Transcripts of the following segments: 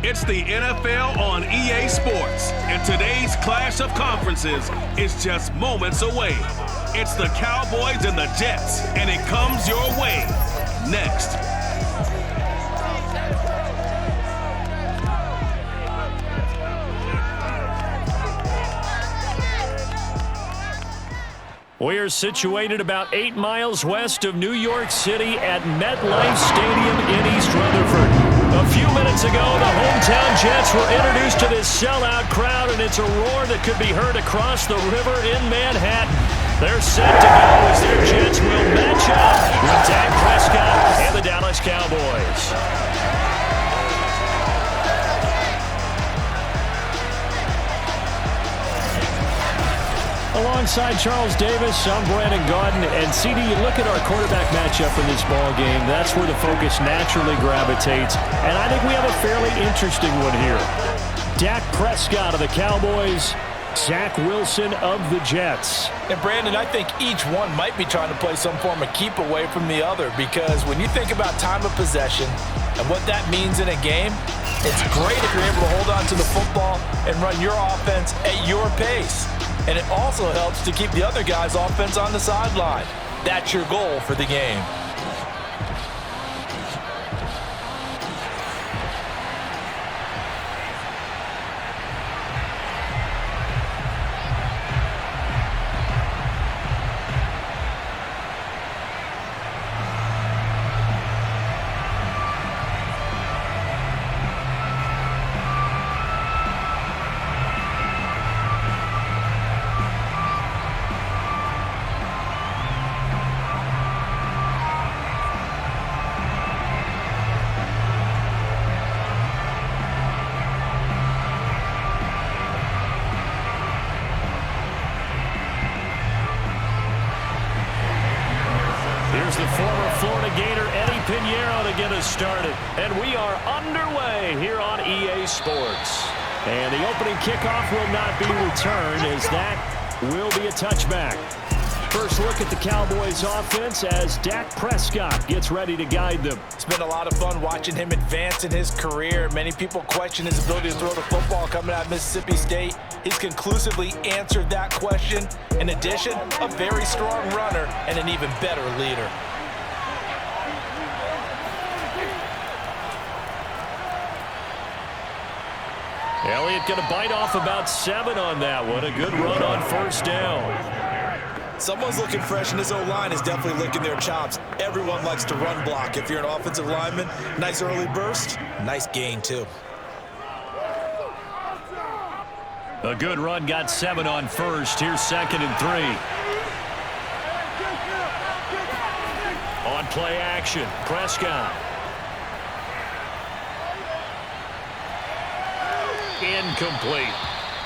It's the NFL on EA Sports, and today's clash of conferences is just moments away. It's the Cowboys and the Jets, and it comes your way next. We are situated about 8 miles west of New York City at MetLife Stadium in East Rutherford. A few minutes ago, the hometown Jets were introduced to this sellout crowd, and it's a roar that could be heard across the river in Manhattan. They're set to go as their Jets will match up with Dak Prescott and the Dallas Cowboys. Alongside Charles Davis, I'm Brandon Gaudin. And CD, you look at our quarterback matchup in this ball game, that's where the focus naturally gravitates. And I think we have a fairly interesting one here. Dak Prescott of the Cowboys, Zach Wilson of the Jets. And Brandon, I think each one might be trying to play some form of keep away from the other, because when you think about time of possession and what that means in a game, it's great if you're able to hold on to the football and run your offense at your pace. And it also helps to keep the other guy's offense on the sideline. That's your goal for the game. The former Florida Gator Eddie Pinheiro to get us started. And we are underway here on EA Sports. And the opening kickoff will not be returned, as that will be a touchback. First look at the Cowboys offense as Dak Prescott gets ready to guide them. It's been a lot of fun watching him advance in his career. Many people question his ability to throw the football coming out of Mississippi State. He's conclusively answered that question. In addition, a very strong runner and an even better leader. Elliott going to bite off about 7 on that one. A good run on first down. Someone's looking fresh, and this O-line is definitely licking their chops. Everyone likes to run block. If you're an offensive lineman, nice early burst, nice gain too. A good run, got 7 on first. Here's 2nd and 3. On play action, Prescott. Incomplete.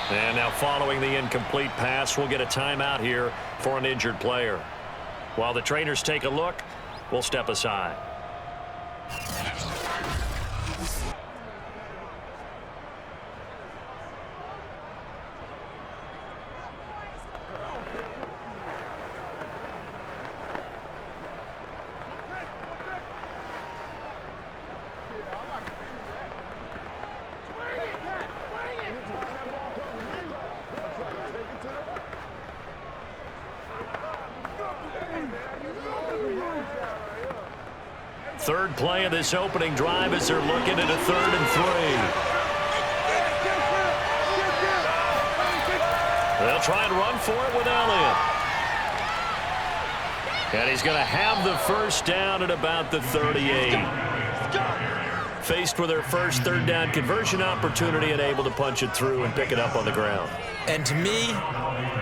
And now following the incomplete pass, we'll get a timeout here for an injured player. While the trainers take a look, we'll step aside. Third play of this opening drive as they're looking at a 3rd and 3. They'll try and run for it with Elliott. And he's going to have the first down at about the 38. Faced with their first 3rd down conversion opportunity and able to punch it through and pick it up on the ground. And to me,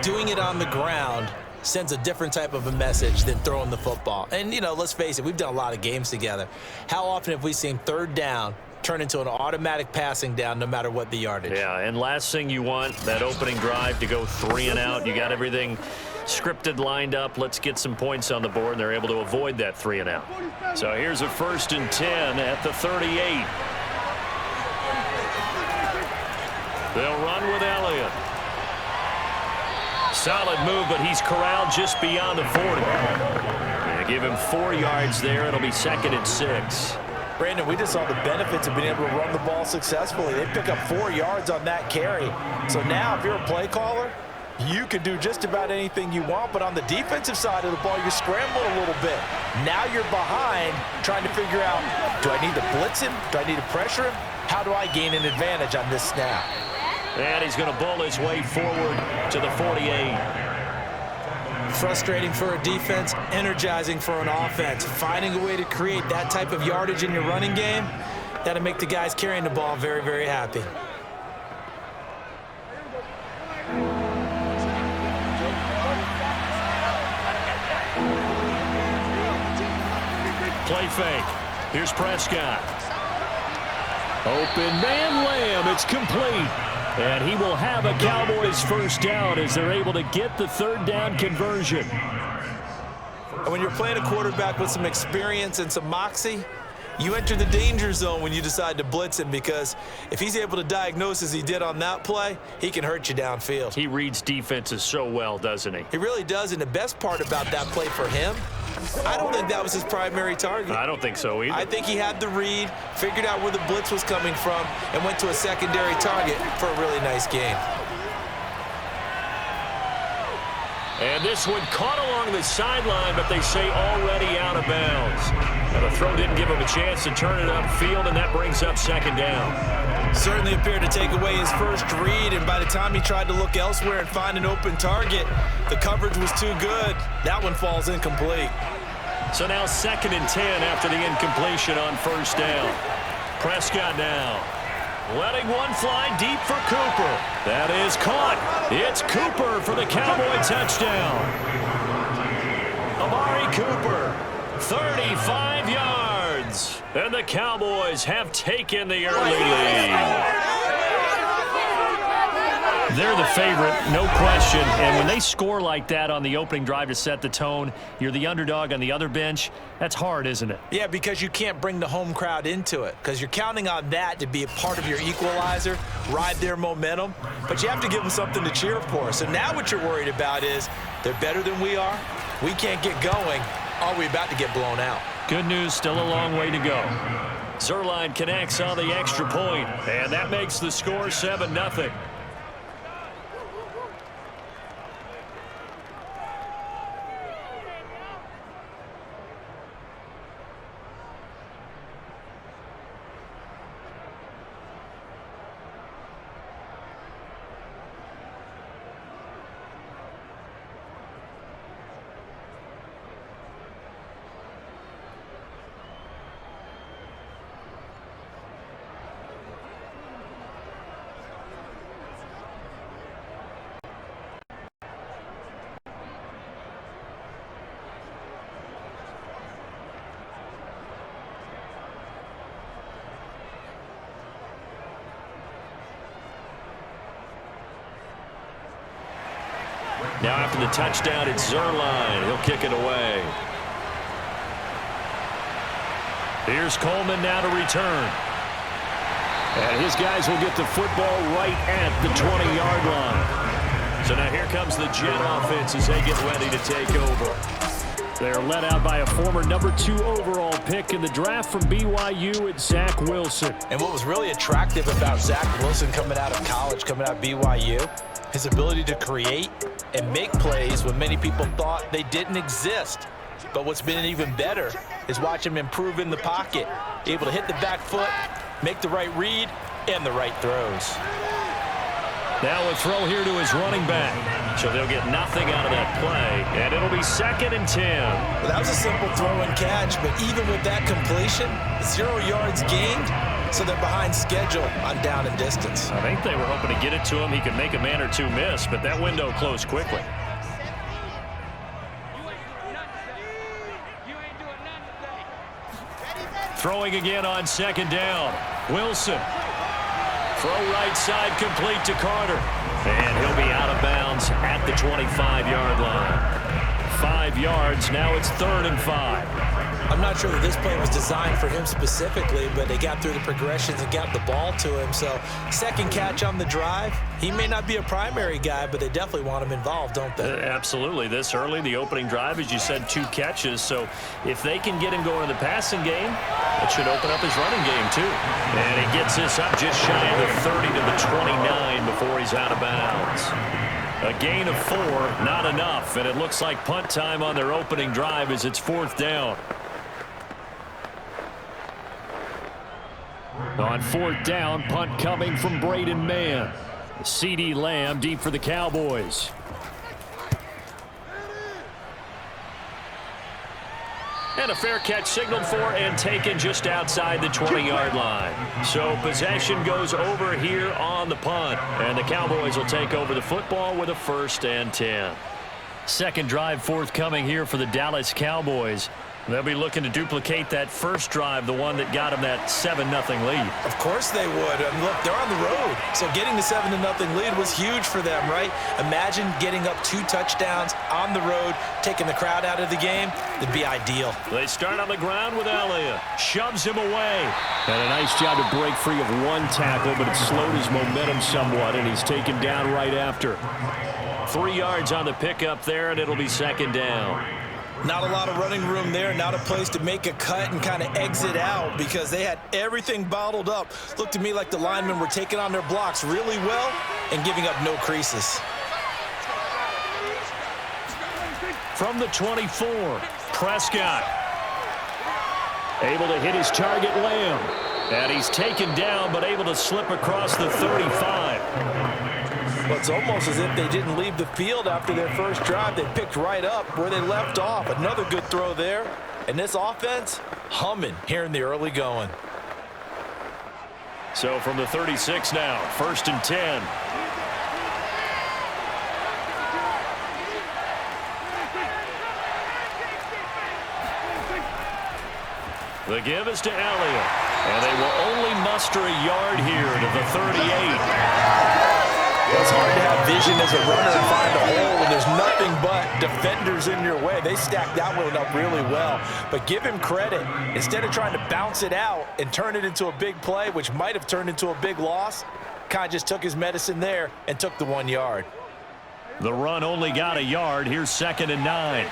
doing it on the ground sends a different type of a message than throwing the football. And, you know, let's face it, we've done a lot of games together. How often have we seen 3rd down turn into an automatic passing down no matter what the yardage? Yeah, and last thing you want, that opening drive to go 3 and out. You got everything scripted, lined up. Let's get some points on the board, and they're able to avoid that 3 and out. So here's a 1st and 10 at the 38. They'll run with Elliott. Solid move, but he's corralled just beyond the 40. Give him 4 yards there. It'll be 2nd and 6. Brandon, we just saw the benefits of being able to run the ball successfully. They pick up 4 yards on that carry. So now if you're a play caller, you can do just about anything you want, but on the defensive side of the ball, you're scrambling a little bit. Now you're behind trying to figure out, do I need to blitz him? Do I need to pressure him? How do I gain an advantage on this snap? And he's going to bull his way forward to the 48. Frustrating for a defense, energizing for an offense. Finding a way to create that type of yardage in your running game, that'll make the guys carrying the ball very, very happy. Play fake. Here's Prescott. Open man Lamb. It's complete. And he will have a Cowboys first down as they're able to get the third down conversion. And when you're playing a quarterback with some experience and some moxie, you enter the danger zone when you decide to blitz him, because if he's able to diagnose as he did on that play, he can hurt you downfield. He reads defenses so well, doesn't he? He really does, and the best part about that play for him, I don't think that was his primary target. I don't think so either. I think he had the read, figured out where the blitz was coming from, and went to a secondary target for a really nice game. And this one caught along the sideline, but they say already out of bounds. Now the throw didn't give him a chance to turn it upfield, and that brings up second down. Certainly appeared to take away his first read, and by the time he tried to look elsewhere and find an open target, the coverage was too good. That one falls incomplete. So now 2nd and 10 after the incompletion on first down. Prescott now letting one fly deep for Cooper. That is caught. It's Cooper for the Cowboy touchdown. Amari Cooper, 35 yards. And the Cowboys have taken the early lead. They're the favorite, no question. And when they score like that on the opening drive to set the tone, you're the underdog on the other bench. That's hard, isn't it? Yeah, because you can't bring the home crowd into it, because you're counting on that to be a part of your equalizer, ride their momentum. But you have to give them something to cheer for. So now what you're worried about is they're better than we are. We can't get going. Are we about to get blown out? Good news, still a long way to go. Zuerlein connects on the extra point, and that makes the score 7-0. Now after the touchdown, it's Zuerlein. He'll kick it away. Here's Coleman now to return. And his guys will get the football right at the 20-yard line. So now here comes the Jet offense as they get ready to take over. They're led out by a former #2 overall pick in the draft from BYU, it's Zach Wilson. And what was really attractive about Zach Wilson coming out of college, coming out of BYU, his ability to create and make plays when many people thought they didn't exist. But what's been even better is watch him improve in the pocket, able to hit the back foot, make the right read, and the right throws. Now a throw here to his running back. So they'll get nothing out of that play, and it'll be 2nd and 10. Well, that was a simple throw and catch, but even with that completion, 0 yards gained, so they're behind schedule on down and distance. I think they were hoping to get it to him. He could make a man or two miss, but that window closed quickly. Throwing again on 2nd down. Wilson. Throw right side complete to Carter. And he'll be out of bounds at the 25-yard line. 5 5 yards. Now it's 3rd and 5. I'm not sure that this play was designed for him specifically, but they got through the progressions and got the ball to him. So second catch on the drive. He may not be a primary guy, but they definitely want him involved, don't they? Absolutely. This early, the opening drive, as you said, 2 catches. So if they can get him going in the passing game, it should open up his running game too. And he gets this up just shy of the 30 to the 29 before he's out of bounds. A gain of 4, not enough. And it looks like punt time on their opening drive as it's 4th down. On 4th down, punt coming from Braden Mann. CeeDee Lamb deep for the Cowboys. And a fair catch signaled for and taken just outside the 20-yard line. So possession goes over here on the punt. And the Cowboys will take over the football with a 1st and 10. Second drive forthcoming here for the Dallas Cowboys. They'll be looking to duplicate that first drive, the one that got them that 7-0 lead. Of course they would. I mean, look, they're on the road. So getting the 7-0 lead was huge for them, right? Imagine getting up 2 touchdowns on the road, taking the crowd out of the game. It'd be ideal. They start on the ground with Elliott. Shoves him away. And a nice job to break free of 1 tackle, but it slowed his momentum somewhat, and he's taken down right after. 3 yards on the pickup there, and it'll be 2nd down. Not a lot of running room there, not a place to make a cut and kind of exit out because they had everything bottled up. Looked to me like the linemen were taking on their blocks really well and giving up no creases. From the 24, Prescott. Able to hit his target, Lamb. And he's taken down, but able to slip across the 35. Well, it's almost as if they didn't leave the field after their first drive. They picked right up where they left off. Another good throw there. And this offense, humming here in the early going. So from the 36 now, 1st and 10. The give is to Elliott. And they will only muster a yard here to the 38. It's hard to have vision as a runner and find a hole when there's nothing but defenders in your way. They stacked that one up really well. But give him credit. Instead of trying to bounce it out and turn it into a big play, which might have turned into a big loss, kind of just took his medicine there and took the 1 yard. The run only got a yard. Here's 2nd and 9.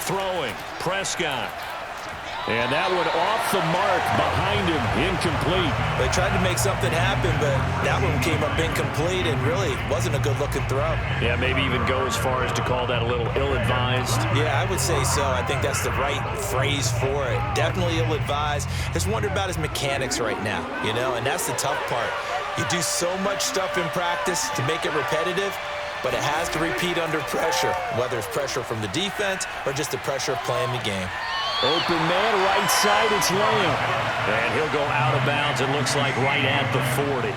Throwing, Prescott. And that one off the mark behind him, incomplete. They tried to make something happen, but that one came up incomplete and really wasn't a good-looking throw. Yeah, maybe even go as far as to call that a little ill-advised. Yeah, I would say so. I think that's the right phrase for it. Definitely ill-advised. Just wonder about his mechanics right now, you know, and that's the tough part. You do so much stuff in practice to make it repetitive, but it has to repeat under pressure, whether it's pressure from the defense or just the pressure of playing the game. Open man, right side, it's Lamb. And he'll go out of bounds, it looks like right at the 40.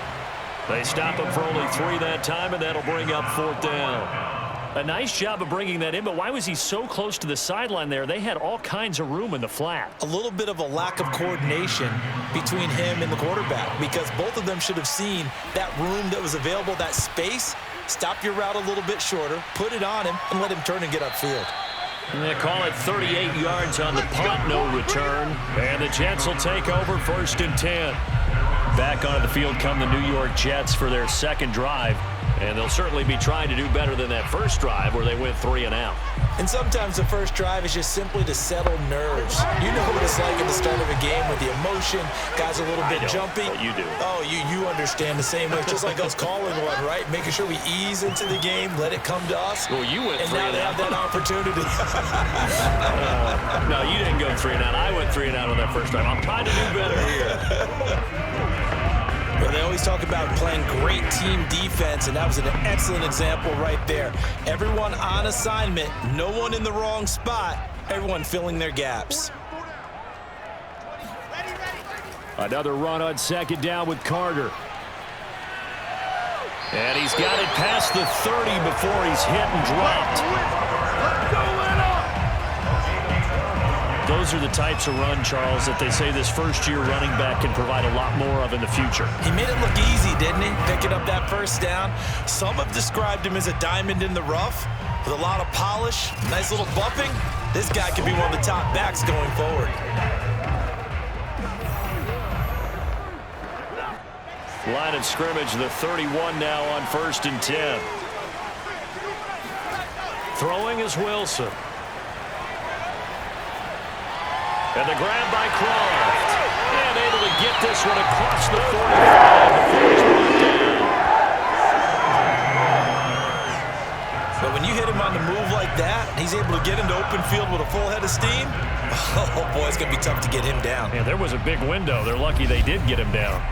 They stop him for only 3 that time, and that'll bring up 4th down. A nice job of bringing that in, but why was he so close to the sideline there? They had all kinds of room in the flat. A little bit of a lack of coordination between him and the quarterback because both of them should have seen that room that was available, that space. Stop your route a little bit shorter, put it on him, and let him turn and get upfield. They call it 38 yards on the punt, no return. And the Jets will take over 1st and 10. Back onto the field come the New York Jets for their 2nd drive. And they'll certainly be trying to do better than that first drive where they went 3 and out. And sometimes the first drive is just simply to settle nerves. You know what it's like at the start of a game with the emotion. Guys are a little bit jumpy. But you do. Oh, you understand the same way. It's just like us calling one, right? Making sure we ease into the game, let it come to us. Well, you went 3 and out. And now they have that opportunity. No, you didn't go 3 and out. I went 3 and out on that first drive. I'm trying to do better here. Well, they always talk about playing great team defense, and that was an excellent example right there. Everyone on assignment, no one in the wrong spot, everyone filling their gaps. Another run on 2nd down with Carter. And he's got it past the 30 before he's hit and dropped. those are the types of run, Charles, that they say this first-year running back can provide a lot more of in the future. He made it look easy, didn't he? Picking up that first down. Some have described him as a diamond in the rough with a lot of polish, nice little bumping. This guy could be one of the top backs going forward. Line of scrimmage, the 31 now on 1st and 10. Throwing is Wilson. And the grab by Croft. And able to get this one across the 45 before he's brought down. But when you hit him on the move like that, he's able to get into open field with a full head of steam. Oh, boy, it's going to be tough to get him down. Yeah, there was a big window. They're lucky they did get him down.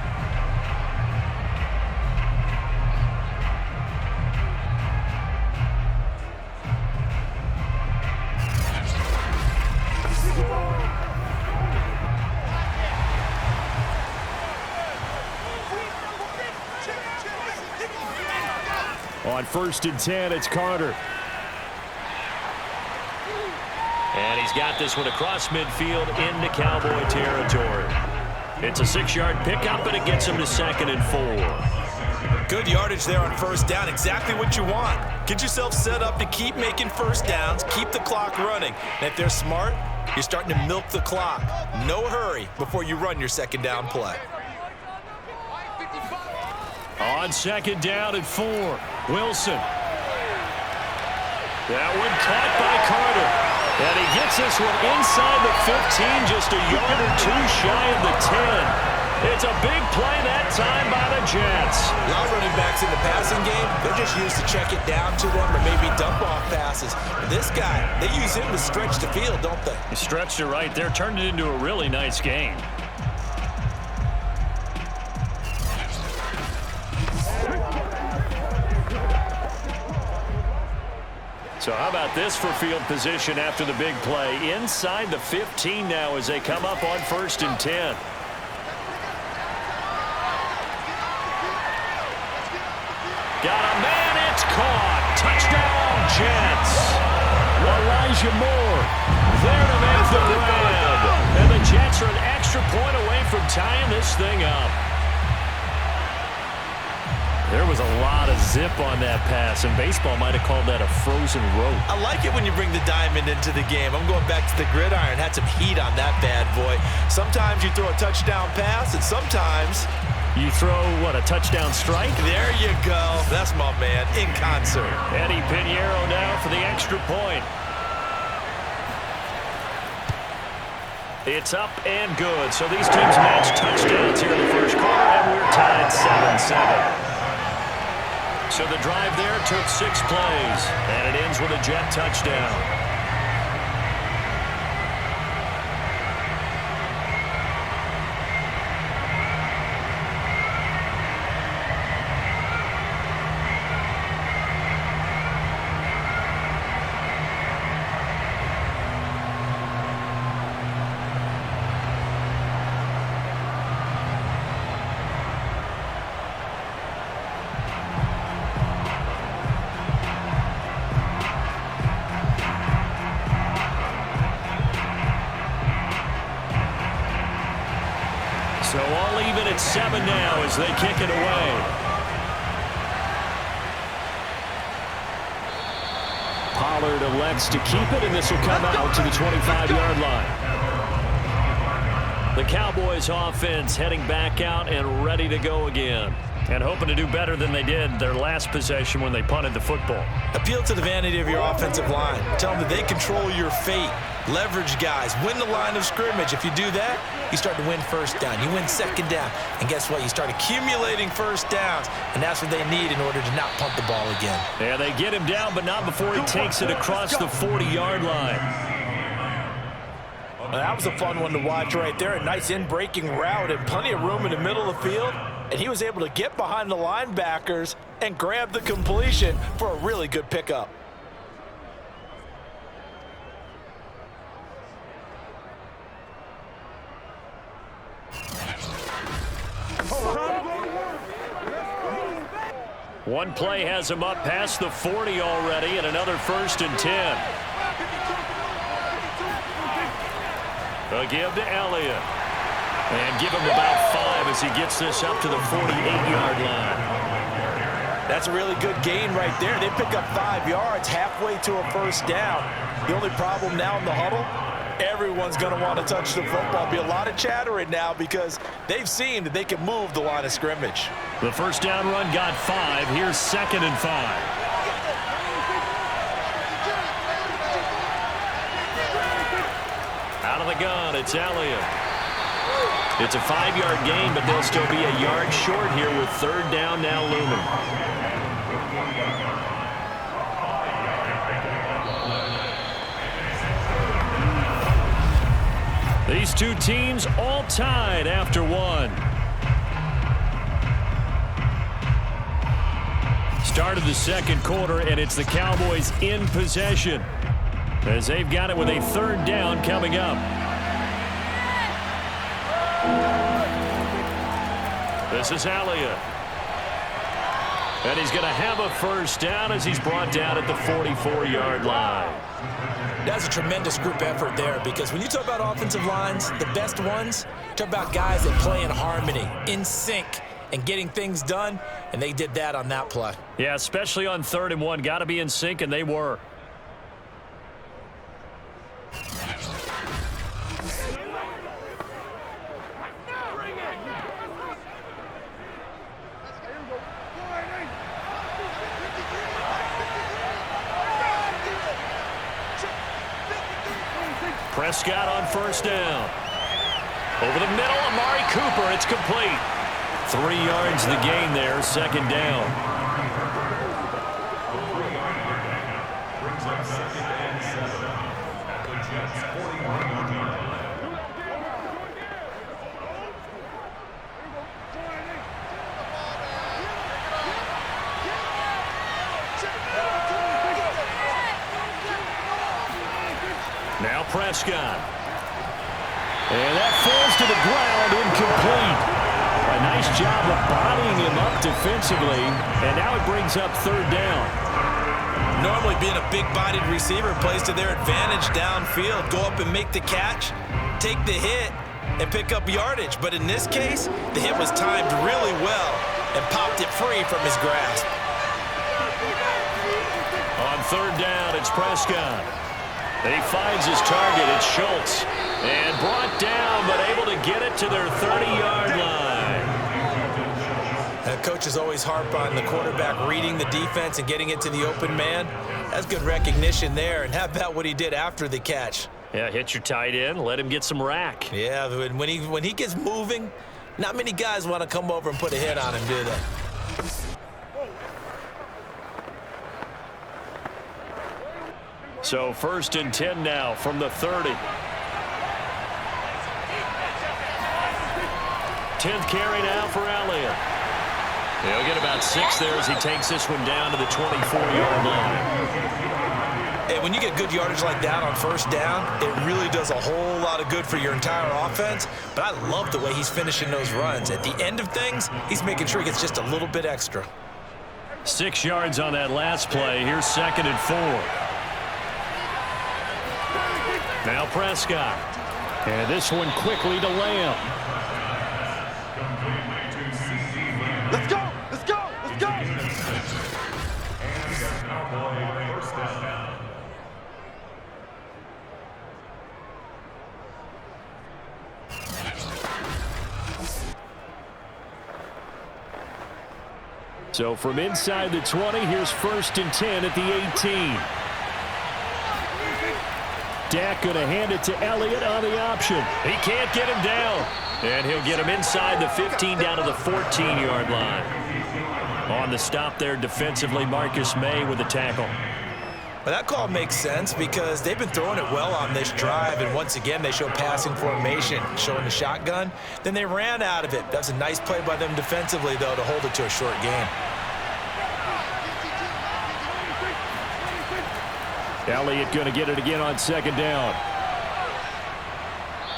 On 1st and 10, it's Carter. And he's got this one across midfield into Cowboy territory. It's a 6-yard pickup, and it gets him to 2nd and 4. Good yardage there on 1st down. Exactly what you want. Get yourself set up to keep making 1st downs, keep the clock running. And if they're smart, you're starting to milk the clock. No hurry before you run your 2nd down play. On 2nd down at 4, Wilson. That one caught by Carter. And he gets this one inside the 15, just a yard or two shy of the 10. It's a big play that time by the Jets. A lot of running backs in the passing game, they're just used to check it down to them or maybe dump off passes. But this guy, they use him to stretch the field, don't they? He stretched it right there, turned it into a really nice game. So how about this for field position after the big play? Inside the 15 now as they come up on 1st and 10. Got a man, it's caught. Touchdown, Jets. Elijah Moore there to make the grab. And the Jets are an extra point away from tying this thing up. There was a lot of zip on that pass, and baseball might have called that a frozen rope. I like it when you bring the diamond into the game. I'm going back to the gridiron. Had some heat on that bad boy. Sometimes you throw a touchdown pass, and sometimes you throw, what, a touchdown strike? There you go. That's my man in concert. Eddie Pinheiro now for the extra point. It's up and good. So these teams match touchdowns here in the first quarter, and we're tied 7-7. So the drive there took 6 plays, and it ends with a Jet touchdown. So all even at 7 now as they kick it away. Pollard elects to keep it, and this will come out to the 25-yard line. The Cowboys offense heading back out and ready to go again. And hoping to do better than they did their last possession when they punted the football. Appeal to the vanity of your offensive line. Tell them that they control your fate. Leverage guys. Win the line of scrimmage. If you do that, you start to win 1st down. You win 2nd down. And guess what? You start accumulating 1st downs. And that's what they need in order to not punt the ball again. Yeah, they get him down, but not before he takes it across the 40-yard line. Well, that was a fun one to watch right there. A nice in-breaking route and plenty of room in the middle of the field. And he was able to get behind the linebackers and grab the completion for a really good pickup. One play has him up past the 40 already, and another 1st and 10. A give to Elliott. And give him about 5 as he gets this up to the 48-yard line. That's a really good gain right there. They pick up 5 yards halfway to a first down. The only problem now in the huddle, everyone's going to want to touch the football. Be a lot of chattering now because they've seen that they can move the line of scrimmage. The first down run got 5. Here's 2nd and 5. Out of the gun, it's Elliott. It's a 5-yard gain, but they'll still be a yard short here with 3rd down now looming. These two teams all tied after 1. Start of the second quarter, and it's the Cowboys in possession as they've got it with a 3rd down coming up. This is Elliott. And he's going to have a first down as he's brought down at the 44-yard line. That's a tremendous group effort there because when you talk about offensive lines, the best ones, talk about guys that play in harmony, in sync, and getting things done, and they did that on that play. Yeah, especially on 3rd and 1. Got to be in sync, and they were. Prescott on first down. Over the middle, Amari Cooper. It's complete. 3 yards the gain there, 2nd down. Now Prescott. And that falls to the ground, incomplete. A nice job of bodying him up defensively, and now it brings up 3rd down. Normally being a big-bodied receiver plays to their advantage downfield. Go up and make the catch, take the hit, and pick up yardage. But in this case, the hit was timed really well and popped it free from his grasp. On 3rd down, it's Prescott. And he finds his target. It's Schultz. And brought down, but able to get it to their 30-yard line. Coaches always harp on the quarterback reading the defense and getting it to the open man. That's good recognition there. And how about what he did after the catch? Yeah, hit your tight end. Let him get some rack. Yeah, when he gets moving, not many guys want to come over and put a hit on him, do they? So 1st and 10 now from the 30. 10th carry now for Elliott. He'll get about 6 there as he takes this one down to the 24-yard line. Hey, when you get good yardage like that on first down, it really does a whole lot of good for your entire offense. But I love the way he's finishing those runs. At the end of things, he's making sure he gets just a little bit extra. 6 yards on that last play. Here's 2nd and 4. Now Prescott. And this one quickly to Lamb. Let's go! Let's go! Let's go! So from inside the 20, here's 1st and 10 at the 18. Dak going to hand it to Elliott on the option. He can't get him down. And he'll get him inside the 15 down to the 14-yard line. On the stop there defensively, Marcus May with the tackle. Well, that call makes sense because they've been throwing it well on this drive, and once again they show passing formation, showing the shotgun. Then they ran out of it. That's a nice play by them defensively, though, to hold it to a short gain. Elliott going to get it again on 2nd down.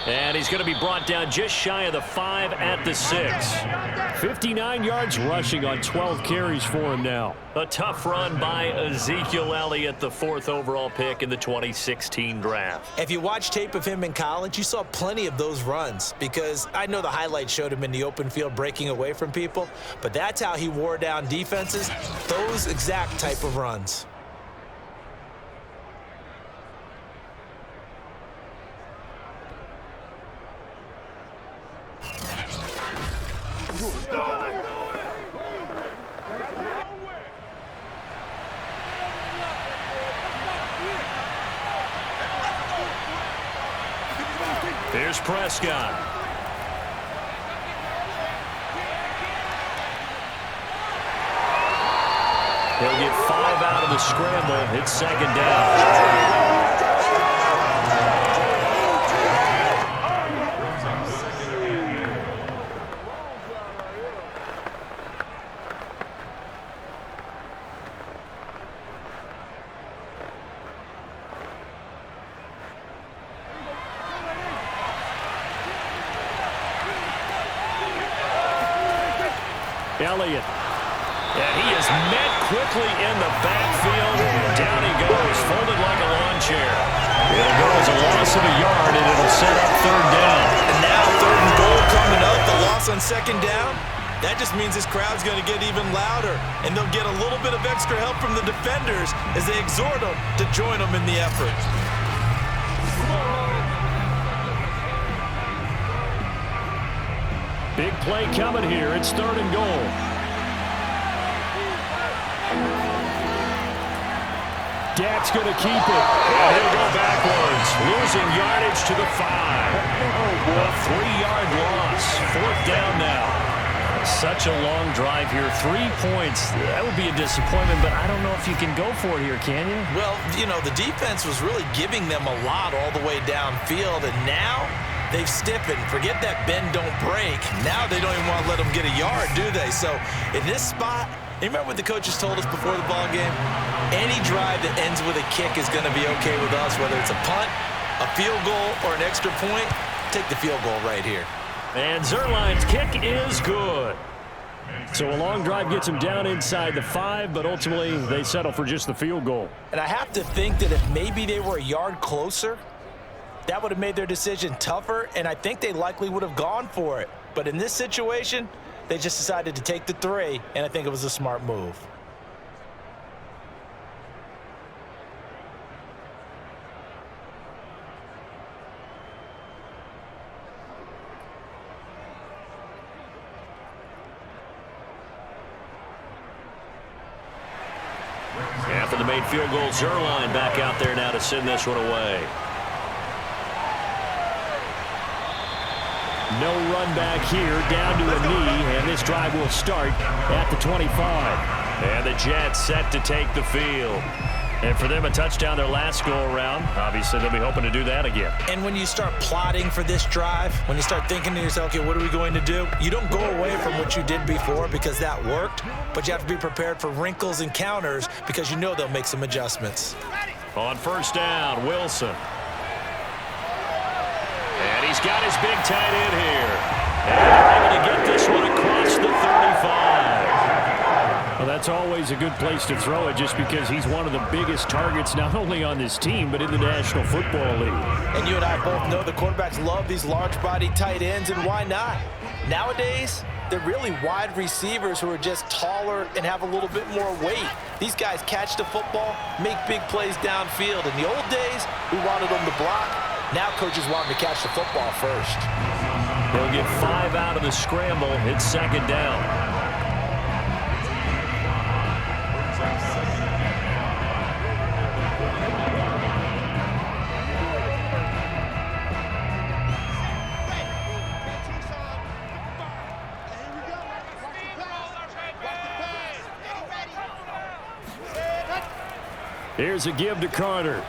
And he's going to be brought down just shy of the 5 at the 6. 59 yards rushing on 12 carries for him now. A tough run by Ezekiel Elliott, the 4th overall pick in the 2016 draft. If you watch tape of him in college, you saw plenty of those runs, because I know the highlights showed him in the open field breaking away from people, but that's how he wore down defenses, those exact type of runs. Here's Prescott. He'll get 5 out of the scramble. It's 2nd down. Elliott. And he is met quickly in the backfield. Down he goes, folded like a lawn chair. It'll go as a loss of a yard, and it'll set up 3rd down. And now 3rd and goal coming up, the loss on 2nd down. That just means this crowd's going to get even louder, and they'll get a little bit of extra help from the defenders as they exhort them to join them in the effort. Big play coming here. It's 3rd and goal. Dak's going to keep it. And he'll go backwards, losing yardage to the 5. A 3-yard loss. 4th down now. Such a long drive here. 3 points. That would be a disappointment, but I don't know if you can go for it here, can you? Well, you know, the defense was really giving them a lot all the way downfield, and now they've stiffened. Forget that bend, don't break. Now they don't even want to let them get a yard, do they? So in this spot, you remember what the coaches told us before the ball game? Any drive that ends with a kick is going to be okay with us, whether it's a punt, a field goal, or an extra point. Take the field goal right here. And Zuerlein's kick is good. So a long drive gets him down inside the 5, but ultimately they settle for just the field goal. And I have to think that if maybe they were a yard closer, that would have made their decision tougher, and I think they likely would have gone for it. But in this situation, they just decided to take the 3, and I think it was a smart move. After the made field goal, Zuerlein back out there now to send this one away. No run back here, down to a knee, and this drive will start at the 25. And the Jets set to take the field. And for them, a touchdown their last go-around. Obviously, they'll be hoping to do that again. And when you start plotting for this drive, when you start thinking to yourself, okay, what are we going to do? You don't go away from what you did before because that worked, but you have to be prepared for wrinkles and counters because you know they'll make some adjustments. On 1st down, Wilson. And he's got his big tight end here. And they're able to get this one across the 35. Well, that's always a good place to throw it just because he's one of the biggest targets not only on this team but in the National Football League. And you and I both know the quarterbacks love these large-body tight ends, and why not? Nowadays, they're really wide receivers who are just taller and have a little bit more weight. These guys catch the football, make big plays downfield. In the old days, we wanted them to block. Now coaches want them to catch the football first. They'll get 5 out of the scramble. It's 2nd down. Here's a give to Carter.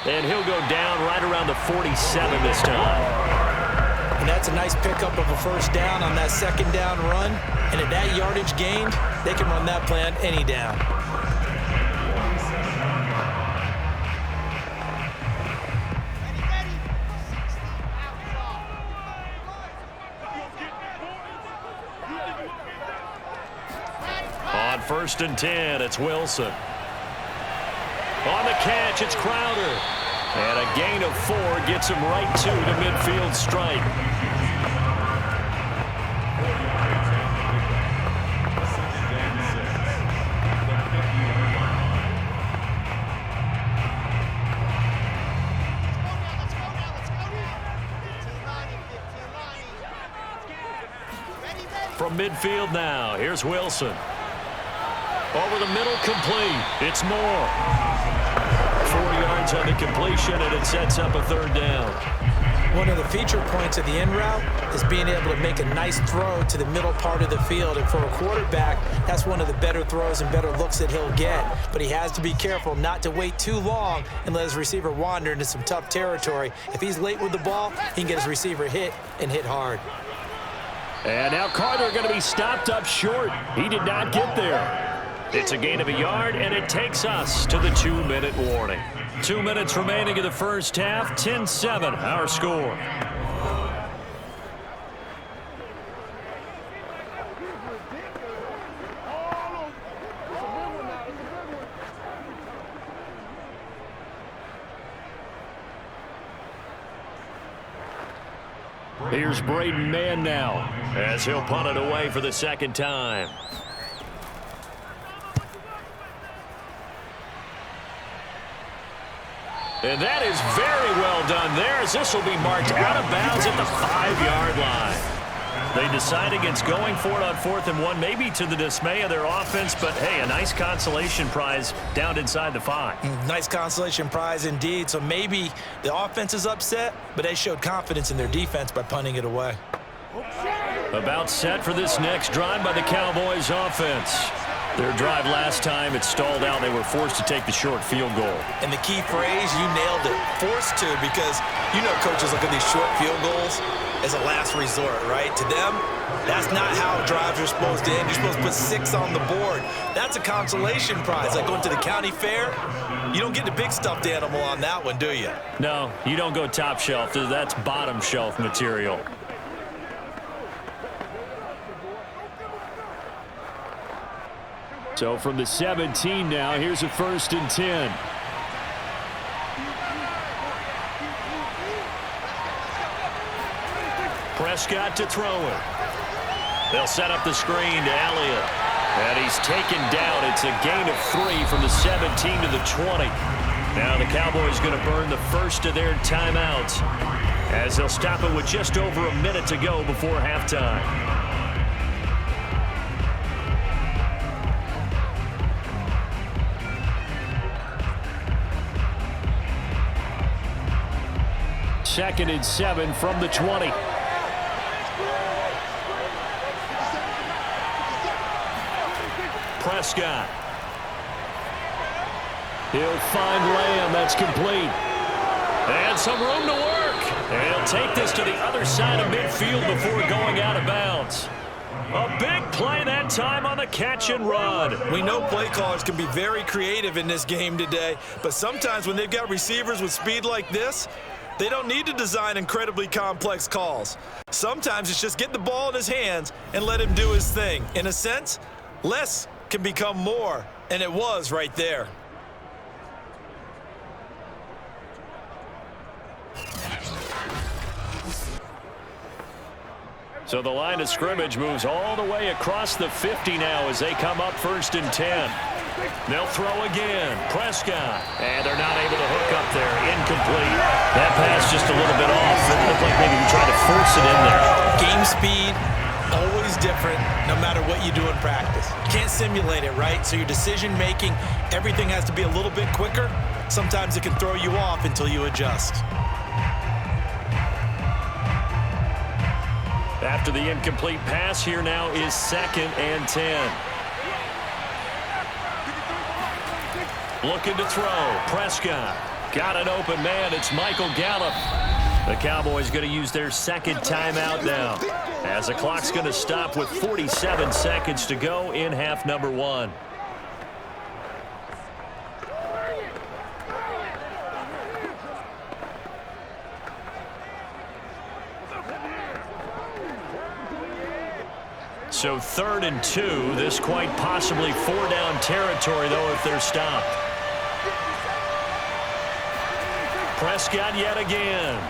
And he'll go down right around the 47 this time. And that's a nice pickup of a 1st down on that 2nd down run. And at that yardage gained, they can run that play on any down. First and 10, it's Wilson. On the catch, it's Crowder. And a gain of 4 gets him right to the midfield stripe. From midfield now, here's Wilson. Over the middle, complete. It's Moore. 4 yards on the completion, and it sets up a third down. One of the feature points of the in route is being able to make a nice throw to the middle part of the field. And for a quarterback, that's one of the better throws and better looks that he'll get. But he has to be careful not to wait too long and let his receiver wander into some tough territory. If he's late with the ball, he can get his receiver hit and hit hard. And now Carter going to be stopped up short. He did not get there. It's a gain of a yard, and it takes us to the 2-minute warning. 2 minutes remaining in the first half, 10-7, our score. Here's Braden Mann now, as he'll punt it away for the second time. And that is very well done there, as this will be marked out of bounds at the 5-yard line. They decide against going for it on 4th and 1, maybe to the dismay of their offense, but hey, a nice consolation prize down inside the 5. Nice consolation prize indeed. So maybe the offense is upset, but they showed confidence in their defense by punting it away. About set for this next drive by the Cowboys offense. Their drive last time, it stalled out. They were forced to take the short field goal. And the key phrase, you nailed it, forced to, because you know coaches look at these short field goals as a last resort, right? To them, that's not how drives are supposed to end. You're supposed to put 6 on the board. That's a consolation prize. Like going to the county fair, you don't get the big stuffed animal on that one, do you? No, you don't go top shelf. That's bottom shelf material. So from the 17 now, here's a 1st and 10. Prescott to throw it. They'll set up the screen to Elliott. And he's taken down. It's a gain of 3 from the 17 to the 20. Now the Cowboys going to burn the first of their timeouts, as they'll stop it with just over a minute to go before halftime. Second and 7 from the 20. Prescott. He'll find Lamb. That's complete. And some room to work. And he'll take this to the other side of midfield before going out of bounds. A big play that time on the catch and run. We know play callers can be very creative in this game today, but sometimes when they've got receivers with speed like this, they don't need to design incredibly complex calls. Sometimes it's just get the ball in his hands and let him do his thing. In a sense, less can become more, and it was right there. So the line of scrimmage moves all the way across the 50 now as they come up 1st and 10. They'll throw again. Prescott. And they're not able to hook up there. Incomplete. That pass just a little bit off. It looked like maybe he tried to force it in there. Game speed, always different no matter what you do in practice. You can't simulate it, right? So your decision making, everything has to be a little bit quicker. Sometimes it can throw you off until you adjust. After the incomplete pass, here now is 2nd and 10. Looking to throw. Prescott. Got an open man. It's Michael Gallup. The Cowboys going to use their second timeout now, as the clock's going to stop with 47 seconds to go in half number 1. So 3rd and 2. This quite possibly 4-down territory, though, if they're stopped. Prescott yet again.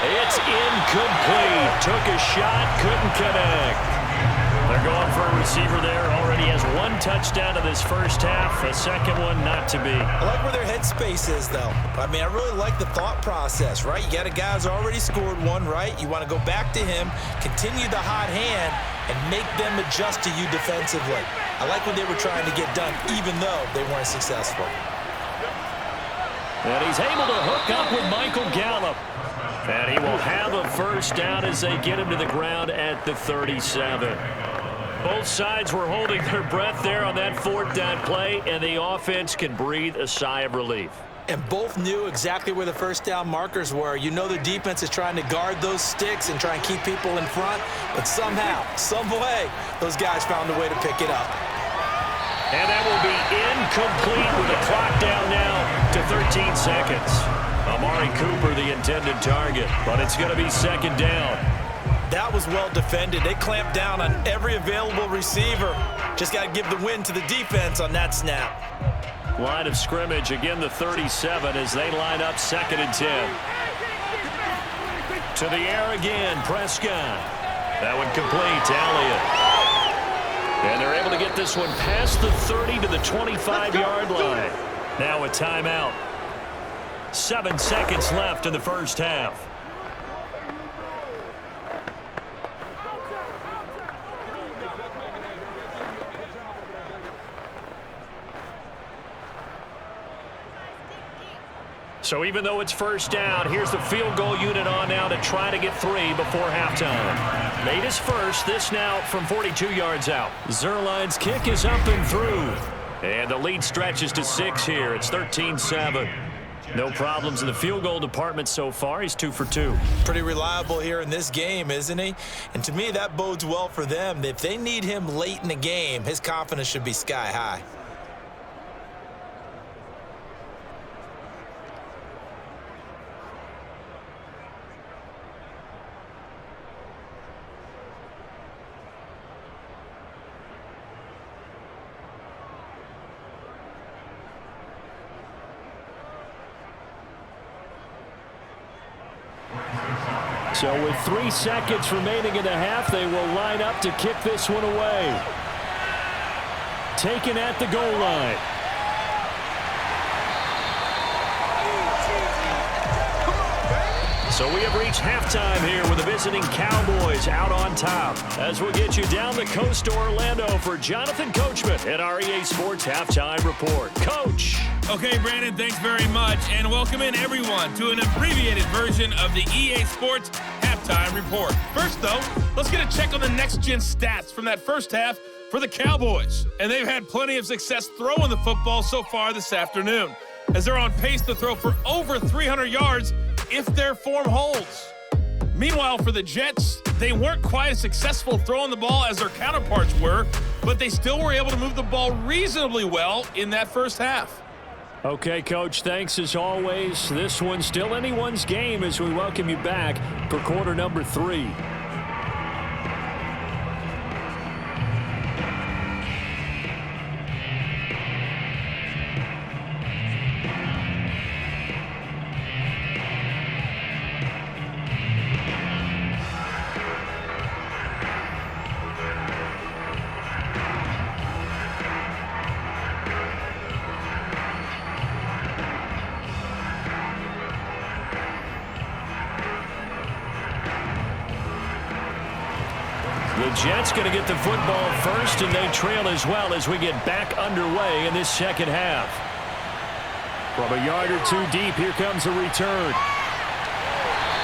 It's incomplete. Took a shot, couldn't connect. They're going for a receiver there. Already has 1 touchdown in this first half. A second one not to be. I like where their headspace is, though. I mean, I really like the thought process, right? You got a guy who's already scored 1, right? You want to go back to him, continue the hot hand, and make them adjust to you defensively. I like what they were trying to get done, even though they weren't successful. And he's able to hook up with Michael Gallup. And he will have a first down as they get him to the ground at the 37. Both sides were holding their breath there on that 4th down play, and the offense can breathe a sigh of relief. And both knew exactly where the first down markers were. You know the defense is trying to guard those sticks and try and keep people in front, but somehow, some way, those guys found a way to pick it up. And that will be incomplete with the clock down now to 13 seconds. Amari Cooper, the intended target, but it's going to be 2nd down. That was well defended. They clamped down on every available receiver. Just got to give the win to the defense on that snap. Line of scrimmage, again the 37 as they line up 2nd and 10. To the air again, Prescott. That one complete to Elliott. And they're able to get this one past the 30 to the 25-yard line. Now a timeout. 7 seconds left in the first half. So even though it's first down, here's the field goal unit on now to try to get 3 before halftime. Made his first, this now from 42 yards out. Zerline's kick is up and through. And the lead stretches to 6 here. It's 13-7. No problems in the field goal department so far. He's 2 for 2. Pretty reliable here in this game, isn't he? And to me, that bodes well for them. If they need him late in the game, his confidence should be sky high. So with 3 seconds remaining in the half, they will line up to kick this one away. Taken at the goal line. So we have reached halftime here with the visiting Cowboys out on top. As we'll get you down the coast to Orlando for Jonathan Coachman at our EA Sports Halftime Report. Coach. Okay, Brandon, thanks very much. And welcome in, everyone, to an abbreviated version of the EA Sports Halftime Report. First, though, let's get a check on the next-gen stats from that first half for the Cowboys. And they've had plenty of success throwing the football so far this afternoon, as they're on pace to throw for over 300 yards if their form holds. Meanwhile, for the Jets, they weren't quite as successful throwing the ball as their counterparts were, but they still were able to move the ball reasonably well in that first half. Okay, Coach, thanks as always. This one's still anyone's game as we welcome you back for quarter number 3. The Jets going to get the football first, and they trail as well as we get back underway in this second half. From a yard or 2 deep, here comes a return.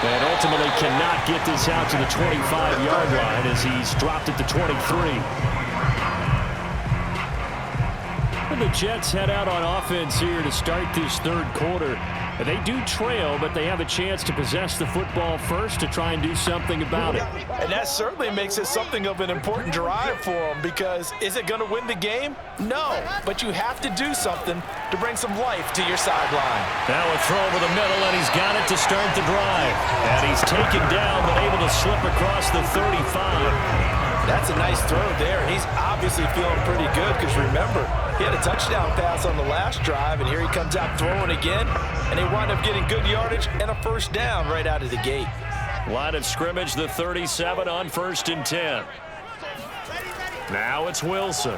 And ultimately cannot get this out to the 25-yard line as he's dropped it to 23. And the Jets head out on offense here to start this third quarter. They do trail, but they have a chance to possess the football first to try and do something about it. And that certainly makes it something of an important drive for them, because is it going to win the game? No, but you have to do something to bring some life to your sideline. Now a throw over the middle, and he's got it to start the drive. And he's taken down, but able to slip across the 35. That's a nice throw there, and he's obviously feeling pretty good because, remember, he had a touchdown pass on the last drive, and here he comes out throwing again, and they wind up getting good yardage and a first down right out of the gate. Line of scrimmage, the 37 on 1st and 10. Now it's Wilson.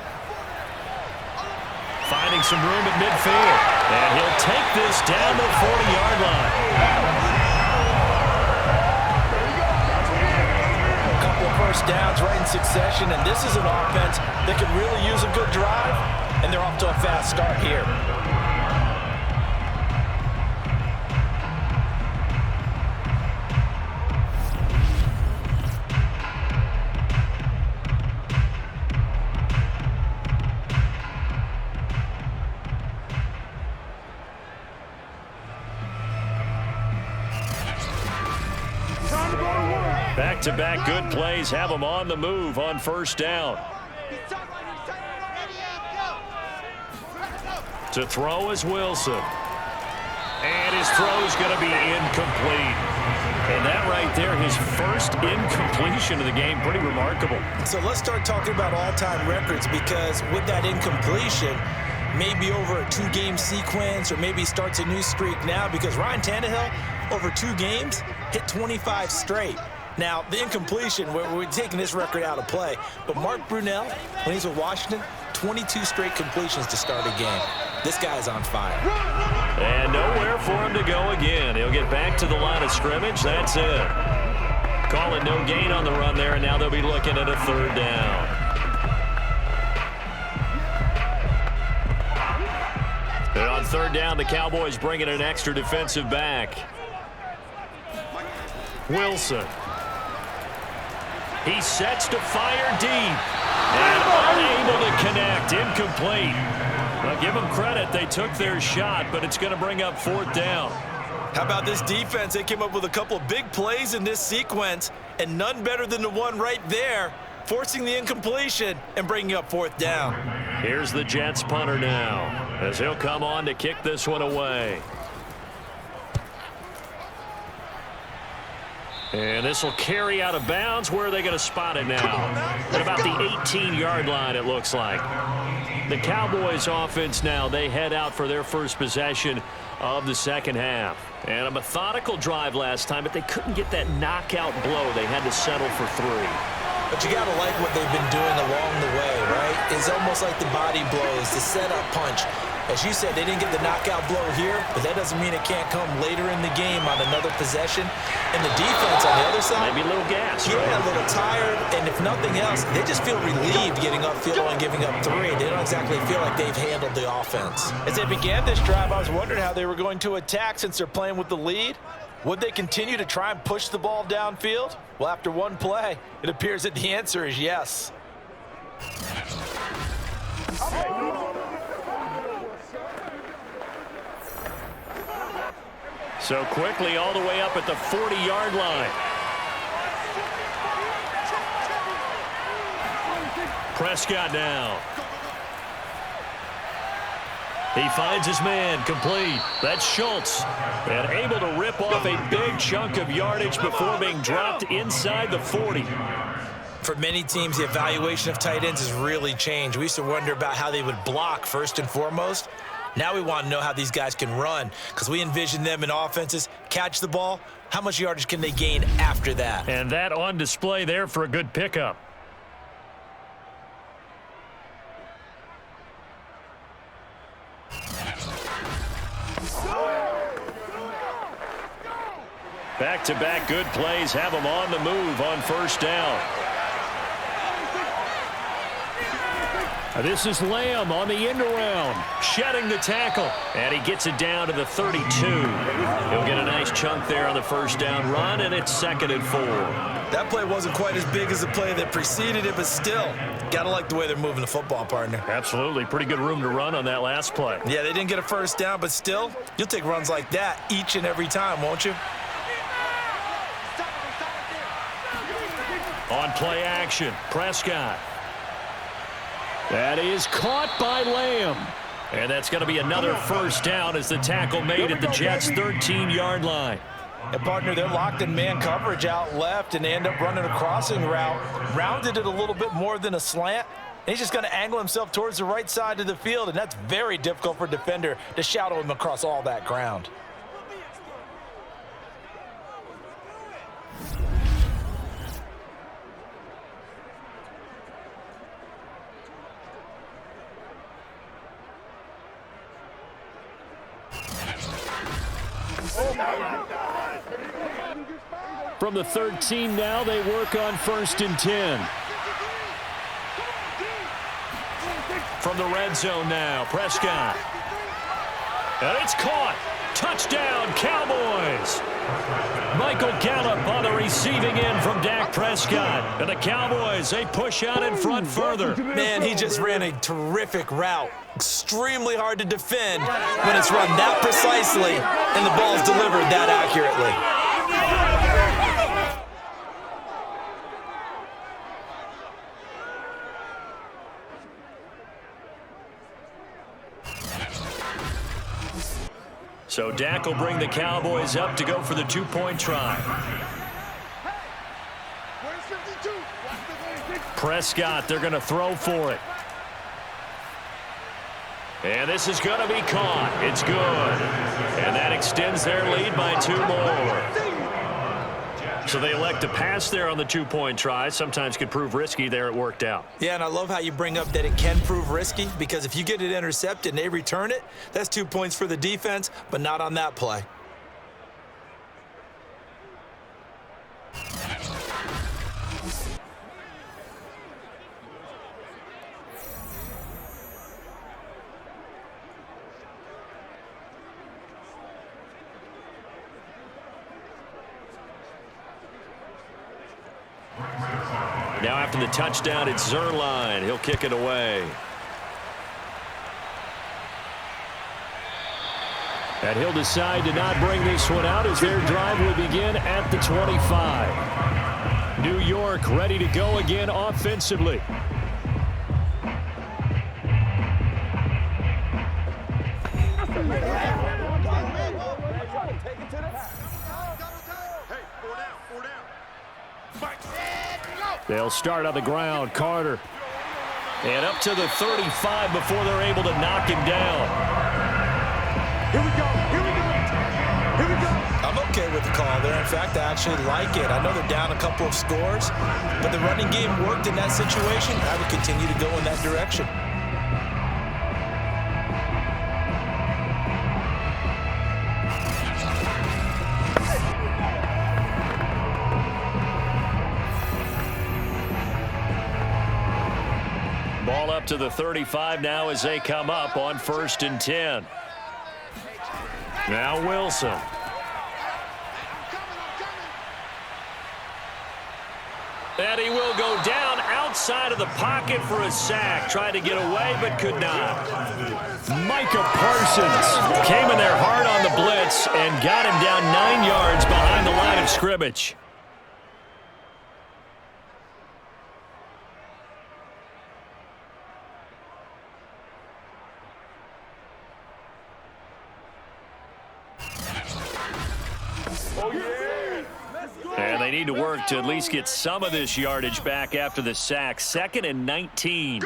Finding some room at midfield, and he'll take this down the 40-yard line. First downs right in succession, and this is an offense that can really use a good drive, and they're off to a fast start here. Back-to-back good plays have them on the move on first down. To throw is Wilson. And his throw is going to be incomplete. And that right there, his first incompletion of the game, pretty remarkable. So let's start talking about all-time records, because with that incompletion, maybe over a 2-game sequence, or maybe starts a new streak now, because Ryan Tannehill, over 2 games, hit 25 straight. Now, the incompletion, we're taking this record out of play, but Mark Brunell, when he's with Washington, 22 straight completions to start a game. This guy's on fire. And nowhere for him to go again. He'll get back to the line of scrimmage. That's it. Calling no gain on the run there, and now they'll be looking at a 3rd down. And on 3rd down, the Cowboys bring in an extra defensive back. Wilson. He sets to fire deep. And unable to connect. Incomplete. Well, give them credit. They took their shot, but it's going to bring up 4th down. How about this defense? They came up with a couple of big plays in this sequence, and none better than the one right there, forcing the incompletion and bringing up 4th down. Here's the Jets punter now, as he'll come on to kick this one away. And this will carry out of bounds. Where are they going to spot it now? At about the 18-yard line, it looks like. The Cowboys offense now, they head out for their first possession of the second half. And a methodical drive last time, but they couldn't get that knockout blow. They had to settle for 3. But you got to like what they've been doing along the way, right? It's almost like the body blows, the setup punch. As you said, they didn't get the knockout blow here, but that doesn't mean it can't come later in the game on another possession. And the defense on the other side, maybe a little gas, yeah, right? A little tired, and if nothing else, they just feel relieved getting upfield and giving up 3. They don't exactly feel like they've handled the offense. As they began this drive, I was wondering how they were going to attack since they're playing with the lead. Would they continue to try and push the ball downfield? Well, after one play, it appears that the answer is yes. So quickly all the way up at the 40-yard line. Prescott now. He finds his man, complete. That's Schultz. And able to rip off a big chunk of yardage before being dropped inside the 40. For many teams, the evaluation of tight ends has really changed. We used to wonder about how they would block first and foremost. Now we want to know how these guys can run, because we envision them in offenses, catch the ball, how much yardage can they gain after that? And that on display there for a good pickup. Back-to-back good plays have them on the move on first down. This is Lamb on the end around, shedding the tackle, and he gets it down to the 32. He'll get a nice chunk there on the first down run, and it's 2nd and 4. That play wasn't quite as big as the play that preceded it, but still, got to like the way they're moving the football, partner. Absolutely. Pretty good room to run on that last play. Yeah, they didn't get a first down, but still, you'll take runs like that each and every time, won't you? On play action, Prescott. That is caught by Lamb. And that's going to be another first down as the tackle made at the Jets' 13-yard line. And, partner, they're locked in man coverage out left, and they end up running a crossing route. Rounded it a little bit more than a slant. And he's just going to angle himself towards the right side of the field, and that's very difficult for a defender to shadow him across all that ground. From the 13 now, they work on 1st and 10. From the red zone now, Prescott. And it's caught. Touchdown, Cowboys. Michael Gallup on the receiving end from Dak Prescott. And the Cowboys, they push out in front further. Man, he just ran a terrific route. Extremely hard to defend when it's run that precisely and the ball's delivered that accurately. So Dak will bring the Cowboys up to go for the two-point try. Prescott, they're going to throw for it. And this is going to be caught. It's good. And that extends their lead by 2 more. So they elect to pass there on the two-point try. Sometimes could prove risky. There it worked out. Yeah, and I love how you bring up that it can prove risky, because if you get it intercepted and they return it, that's 2 points for the defense, but not on that play. Now after the touchdown, it's Zerline. He'll kick it away. And he'll decide to not bring this one out as their drive will begin at the 25. New York ready to go again offensively. They'll start on the ground. Carter. And up to the 35 before they're able to knock him down. Here we go. Here we go. Here we go. I'm okay with the call there. In fact, I actually like it. I know they're down a couple of scores, but the running game worked in that situation. I would continue to go in that direction. Ball up to the 35 now as they come up on 1st and 10. Now Wilson. And he will go down outside of the pocket for a sack. Tried to get away, but could not. Micah Parsons came in there hard on the blitz and got him down 9 yards behind the line of scrimmage. And they need to work to at least get some of this yardage back after the sack. 2nd and 19.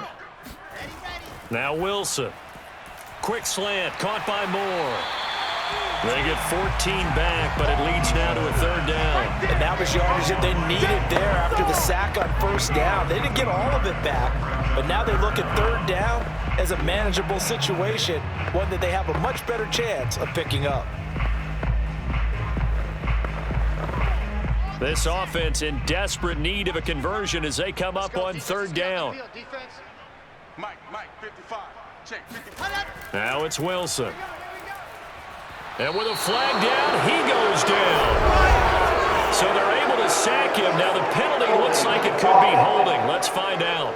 Now Wilson. Quick slant, caught by Moore. They get 14 back, but it leads now to a 3rd down. And that was yardage that they needed there after the sack on 1st down. They didn't get all of it back, but now they look at 3rd down as a manageable situation, one that they have a much better chance of picking up. This offense in desperate need of a conversion as they come up on 3rd down. Mike, 55. Check, 55. Now it's Wilson. And with a flag down, he goes down. So they're able to sack him. Now the penalty looks like it could be holding. Let's find out.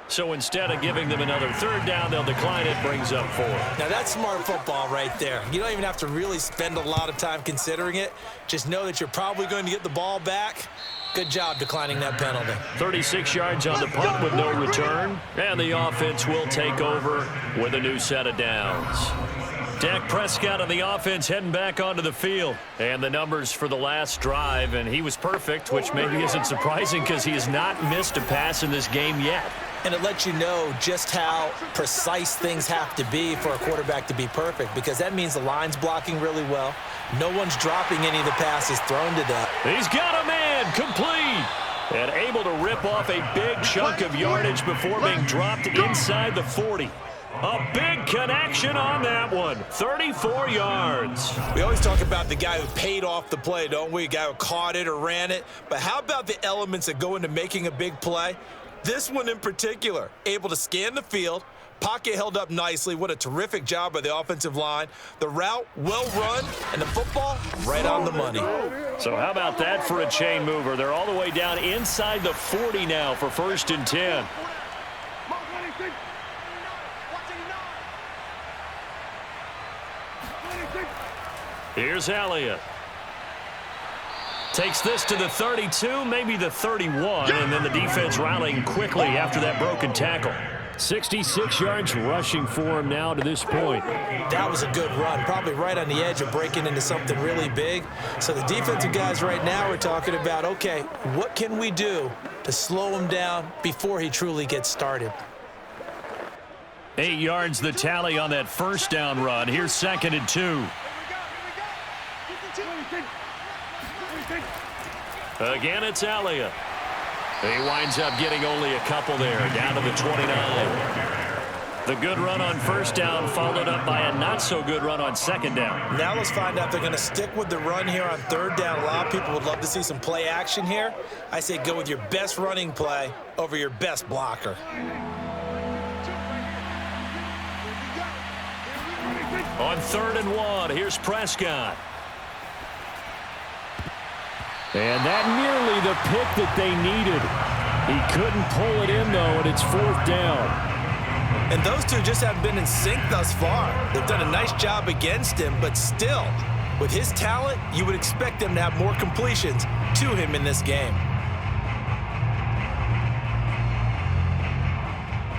So instead of giving them another third down, they'll decline it, brings up 4. Now that's smart football right there. You don't even have to really spend a lot of time considering it. Just know that you're probably going to get the ball back. Good job declining that penalty. 36 yards on the punt with no return. And the offense will take over with a new set of downs. Dak Prescott on the offense heading back onto the field. And the numbers for the last drive, and he was perfect, which maybe isn't surprising because he has not missed a pass in this game yet. And it lets you know just how precise things have to be for a quarterback to be perfect, because that means the line's blocking really well. No one's dropping any of the passes thrown to them. He's got a man, complete. And able to rip off a big chunk of yardage before being dropped inside the 40. A big connection on that one. 34 yards. We always talk about the guy who paid off the play, don't we? A guy who caught it or ran it. But how about the elements that go into making a big play? This one in particular, able to scan the field, pocket held up nicely. What a terrific job by the offensive line. The route, well run, and the football, right on the money. So how about that for a chain mover? They're all the way down inside the 40 now for 1st and 10. Here's Elliott. Takes this to the 32, maybe the 31, and then the defense rallying quickly after that broken tackle. 66 yards rushing for him now to this point. That was a good run, probably right on the edge of breaking into something really big. So the defensive guys right now are talking about, okay, what can we do to slow him down before he truly gets started? 8 yards the tally on that first down run. Here's 2nd and 2. Again, it's Elliott. He winds up getting only a couple there, down to the 29. The good run on 1st down followed up by a not-so-good run on 2nd down. Now let's find out if they're going to stick with the run here on 3rd down. A lot of people would love to see some play action here. I say go with your best running play over your best blocker. On 3rd and 1, here's Prescott. And that nearly the pick that they needed. He couldn't pull it in, though, and it's 4th down. And those two just haven't been in sync thus far. They've done a nice job against him, but still, with his talent, you would expect them to have more completions to him in this game.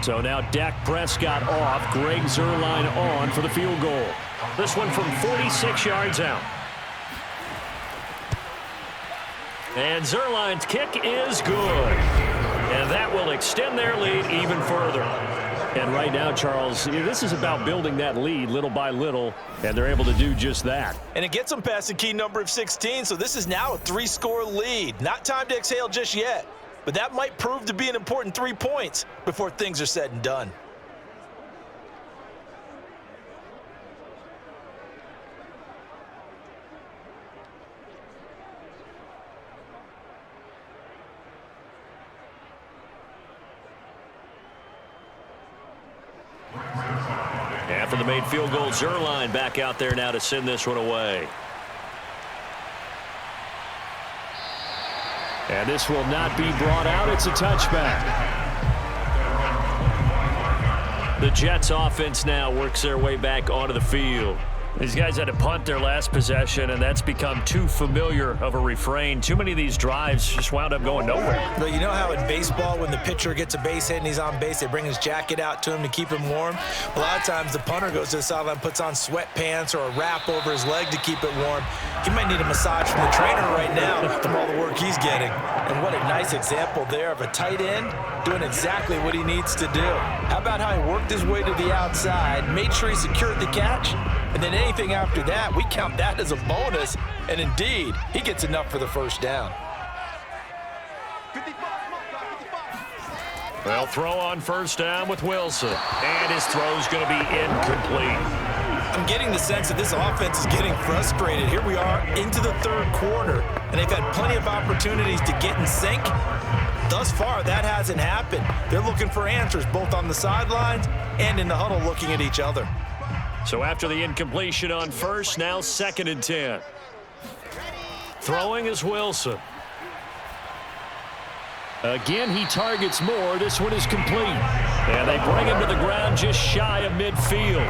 So now Dak Prescott off, Greg Zuerlein on for the field goal. This one from 46 yards out. And Zuerlein's kick is good. And that will extend their lead even further. And right now, Charles, this is about building that lead little by little, and they're able to do just that. And it gets them past the key number of 16, so this is now a 3-score lead. Not time to exhale just yet, but that might prove to be an important 3 points before things are said and done. After the made field goal, Zuerlein back out there now to send this one away. And this will not be brought out. It's a touchback. The Jets offense now works their way back onto the field. These guys had to punt their last possession, and that's become too familiar of a refrain. Too many of these drives just wound up going nowhere. But you know how in baseball, when the pitcher gets a base hit and he's on base, they bring his jacket out to him to keep him warm? A lot of times the punter goes to the sideline, puts on sweatpants or a wrap over his leg to keep it warm. He might need a massage from the trainer right now from all the work he's getting. And what a nice example there of a tight end doing exactly what he needs to do. How about how he worked his way to the outside, made sure he secured the catch, and then anything after that, we count that as a bonus. And indeed, he gets enough for the first down. Well, throw on first down with Wilson. And his throw's going to be incomplete. I'm getting the sense that this offense is getting frustrated. Here we are into the third quarter, and they've had plenty of opportunities to get in sync. Thus far, that hasn't happened. They're looking for answers both on the sidelines and in the huddle looking at each other. So after the incompletion on first, now 2nd and 10. Throwing is Wilson. Again, he targets more. This one is complete. And they bring him to the ground just shy of midfield.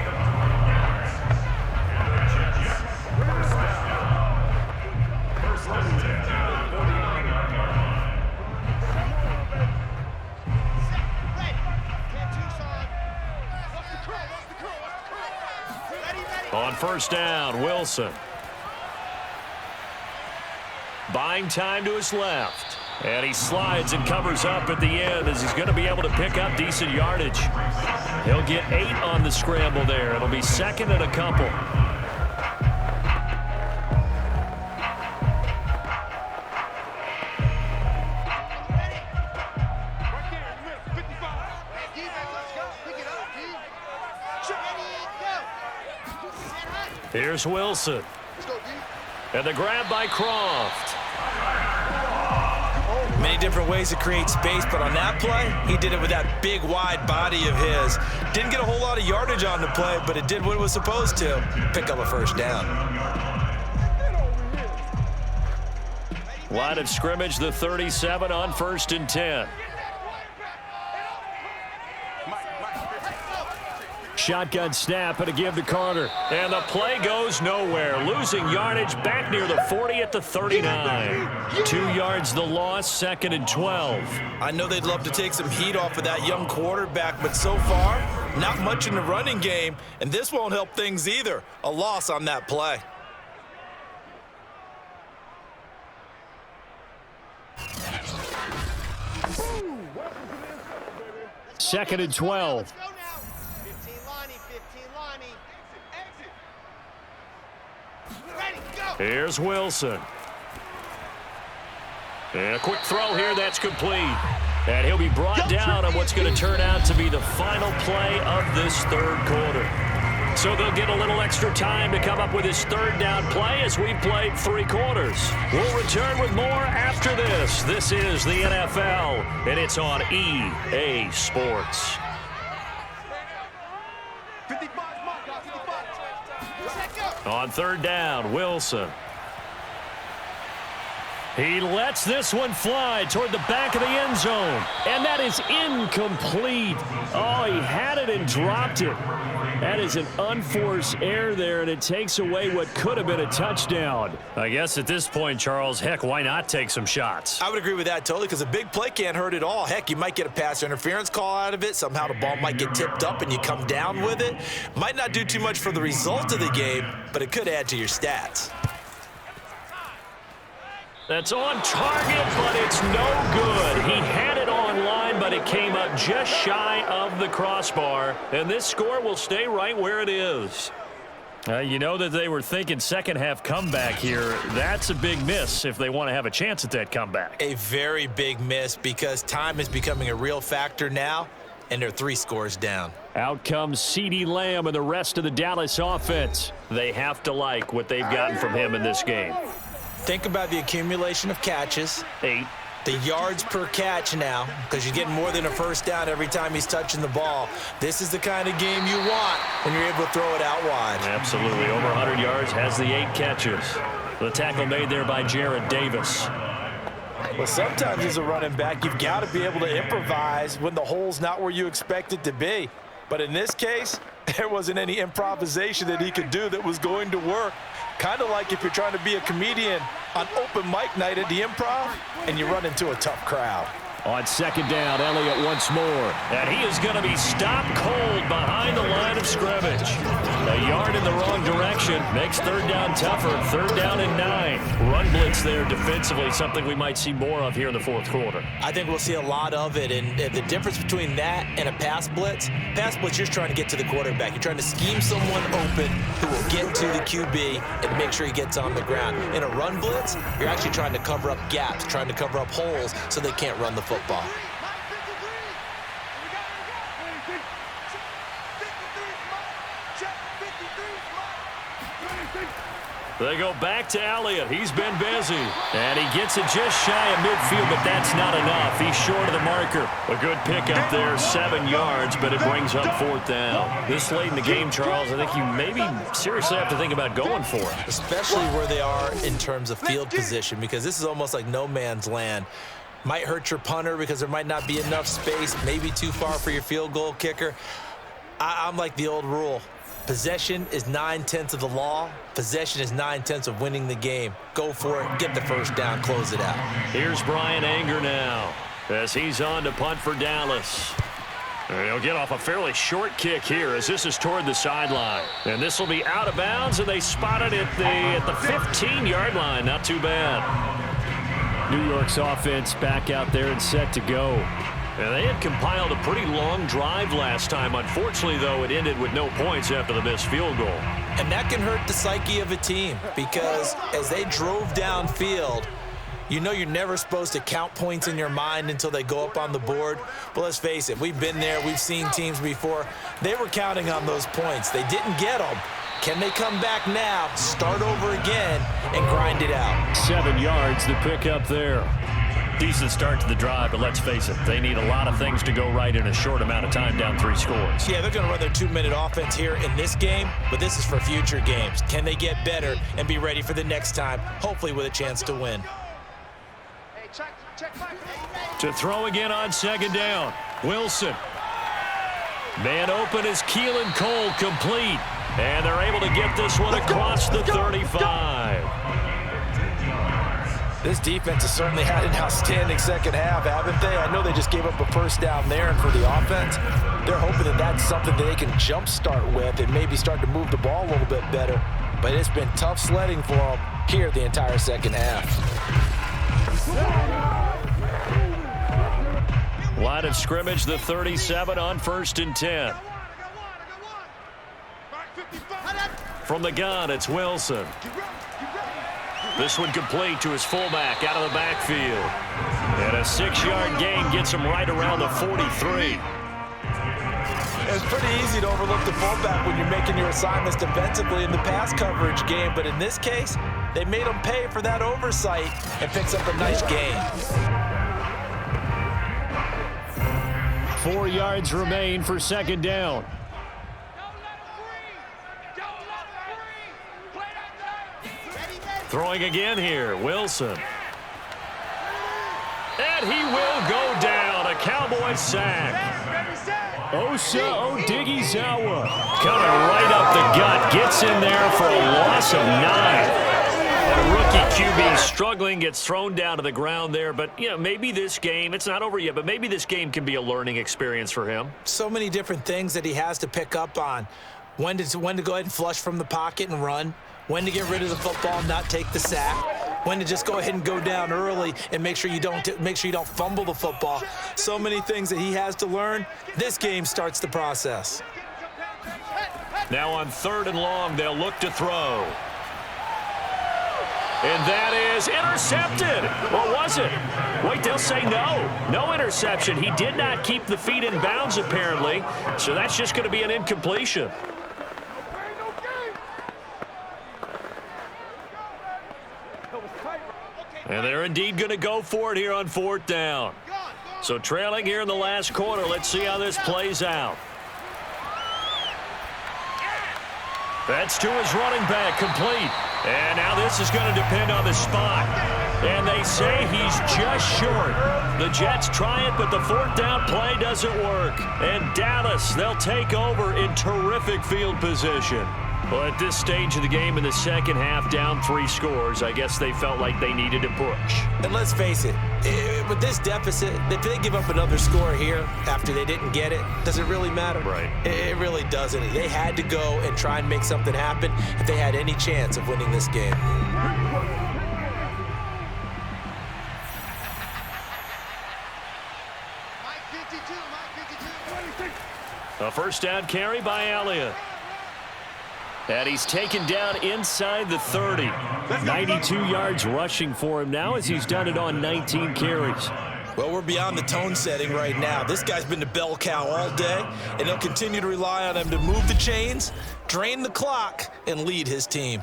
On first down, Wilson. Buying time to his left. And he slides and covers up at the end as he's going to be able to pick up decent yardage. He'll get 8 on the scramble there. It'll be second and a couple. Here's Wilson. And the grab by Croft. Many different ways to create space, but on that play, he did it with that big, wide body of his. Didn't get a whole lot of yardage on the play, but it did what it was supposed to, pick up a first down. Line of scrimmage, the 37 on 1st and 10. Shotgun snap and a give to Carter. And the play goes nowhere. Losing yardage back near the 40 at the 39. 2 yards the loss, 2nd and 12. I know they'd love to take some heat off of that young quarterback, but so far, not much in the running game, and this won't help things either. A loss on that play. Second and 12. Here's Wilson. And a quick throw here, that's complete. And he'll be brought down on what's going to turn out to be the final play of this 3rd quarter. So they'll get a little extra time to come up with his 3rd down play as we've played 3 quarters. We'll return with more after this. This is the NFL, and it's on EA Sports. On 3rd down, Wilson. He lets this one fly toward the back of the end zone. And that is incomplete. Oh, he had it and dropped it. That is an unforced error there, and it takes away what could have been a touchdown. I guess at this point, Charles, heck, why not take some shots? I would agree with that totally, because a big play can't hurt at all. Heck, you might get a pass interference call out of it. Somehow the ball might get tipped up and you come down with it. Might not do too much for the result of the game, but it could add to your stats. That's on target, but it's no good. He had it on line, but it came up just shy of the crossbar. And this score will stay right where it is. You know that they were thinking second half comeback here. That's a big miss if they want to have a chance at that comeback. A very big miss, because time is becoming a real factor now, and they're 3 scores down. Out comes CeeDee Lamb and the rest of the Dallas offense. They have to like what they've gotten from him in this game. Think about the accumulation of catches. 8. The yards per catch now, because you're getting more than a first down every time he's touching the ball. This is the kind of game you want when you're able to throw it out wide. Absolutely. Over 100 yards, has the 8 catches. The tackle made there by Jarrad Davis. Well, sometimes as a running back, you've got to be able to improvise when the hole's not where you expect it to be. But in this case, there wasn't any improvisation that he could do that was going to work. Kind of like if you're trying to be a comedian on open mic night at the Improv and you run into a tough crowd. On second down, Elliott once more. And he is going to be stopped cold behind the line of scrimmage. A yard in the wrong direction makes 3rd down tougher. 3rd down and 9. Run blitz there defensively, something we might see more of here in the 4th quarter. I think we'll see a lot of it. And the difference between that and a pass blitz, you're just trying to get to the quarterback. You're trying to scheme someone open who will get to the QB and make sure he gets on the ground. In a run blitz, you're actually trying to cover up gaps, trying to cover up holes so they can't run the football. They go back to Elliott. He's been busy. And he gets it just shy of midfield, but that's not enough. He's short of the marker. A good pickup there, 7 yards, but it brings up 4th down. This late in the game, Charles, I think you maybe seriously have to think about going for it. Especially where they are in terms of field position, because this is almost like no man's land. Might hurt your punter because there might not be enough space, maybe too far for your field goal kicker. I'm like the old rule. Possession is 9/10 of the law. Possession is 9/10 of winning the game. Go for it. Get the first down. Close it out. Here's Brian Anger now as he's on to punt for Dallas. And he'll get off a fairly short kick here as this is toward the sideline. And this will be out of bounds, and they spotted it at the 15-yard line. Not too bad. New York's offense back out there and set to go. And they had compiled a pretty long drive last time. Unfortunately, though, it ended with no points after the missed field goal. And that can hurt the psyche of a team because as they drove downfield, you know you're never supposed to count points in your mind until they go up on the board. But let's face it, we've been there. We've seen teams before. They were counting on those points. They didn't get them. Can they come back now, start over again, and grind it out? 7 yards, the pickup there. Decent start to the drive, but let's face it, they need a lot of things to go right in a short amount of time down 3 scores. Yeah, they're going to run their 2-minute offense here in this game, but this is for future games. Can they get better and be ready for the next time, hopefully with a chance to win? To throw again on 2nd down, Wilson. Man open is Keelan Cole, complete. And they're able to get this one across the 35. This defense has certainly had an outstanding second half, haven't they? I know they just gave up a first down there, and for the offense, they're hoping that that's something that they can jumpstart with and maybe start to move the ball a little bit better. But it's been tough sledding for them here the entire second half. Line of scrimmage, the 37 on 1st and 10. From the gun, it's Wilson. This one complete to his fullback out of the backfield. And a 6-yard gain gets him right around the 43. It's pretty easy to overlook the fullback when you're making your assignments defensively in the pass coverage game. But in this case, they made him pay for that oversight and picks up a nice gain. 4 yards remain for 2nd down. Throwing again here, Wilson. And he will go down, a Cowboy sack. Osa Odighizuwa coming right up the gut, gets in there for a loss of 9. A rookie QB struggling, gets thrown down to the ground there, but you know, maybe this game, it's not over yet, but maybe this game can be a learning experience for him. So many different things that he has to pick up on. When to go ahead and flush from the pocket and run. When to get rid of the football and not take the sack. When to just go ahead and go down early and make sure you don't fumble the football. So many things that he has to learn. This game starts the process. Now on 3rd and long, they'll look to throw. And that is intercepted. Or was it? Wait, they'll say no. No interception. He did not keep the feet in bounds, apparently. So that's just going to be an incompletion. And they're indeed going to go for it here on 4th down. So trailing here in the last quarter. Let's see how this plays out. That's to his running back, complete. And now this is going to depend on the spot. And they say he's just short. The Jets try it, but the 4th down play doesn't work. And Dallas, they'll take over in terrific field position. Well, at this stage of the game in the second half, down 3 scores, I guess they felt like they needed to push. And let's face it, with this deficit, if they give up another score here after they didn't get it, does it really matter? Right. It really doesn't. They had to go and try and make something happen if they had any chance of winning this game. A first down carry by Elliott. And he's taken down inside the 30. 92 yards rushing for him now as he's done it on 19 carries. Well, we're beyond the tone setting right now. This guy's been the bell cow all day, and he'll continue to rely on him to move the chains, drain the clock, and lead his team.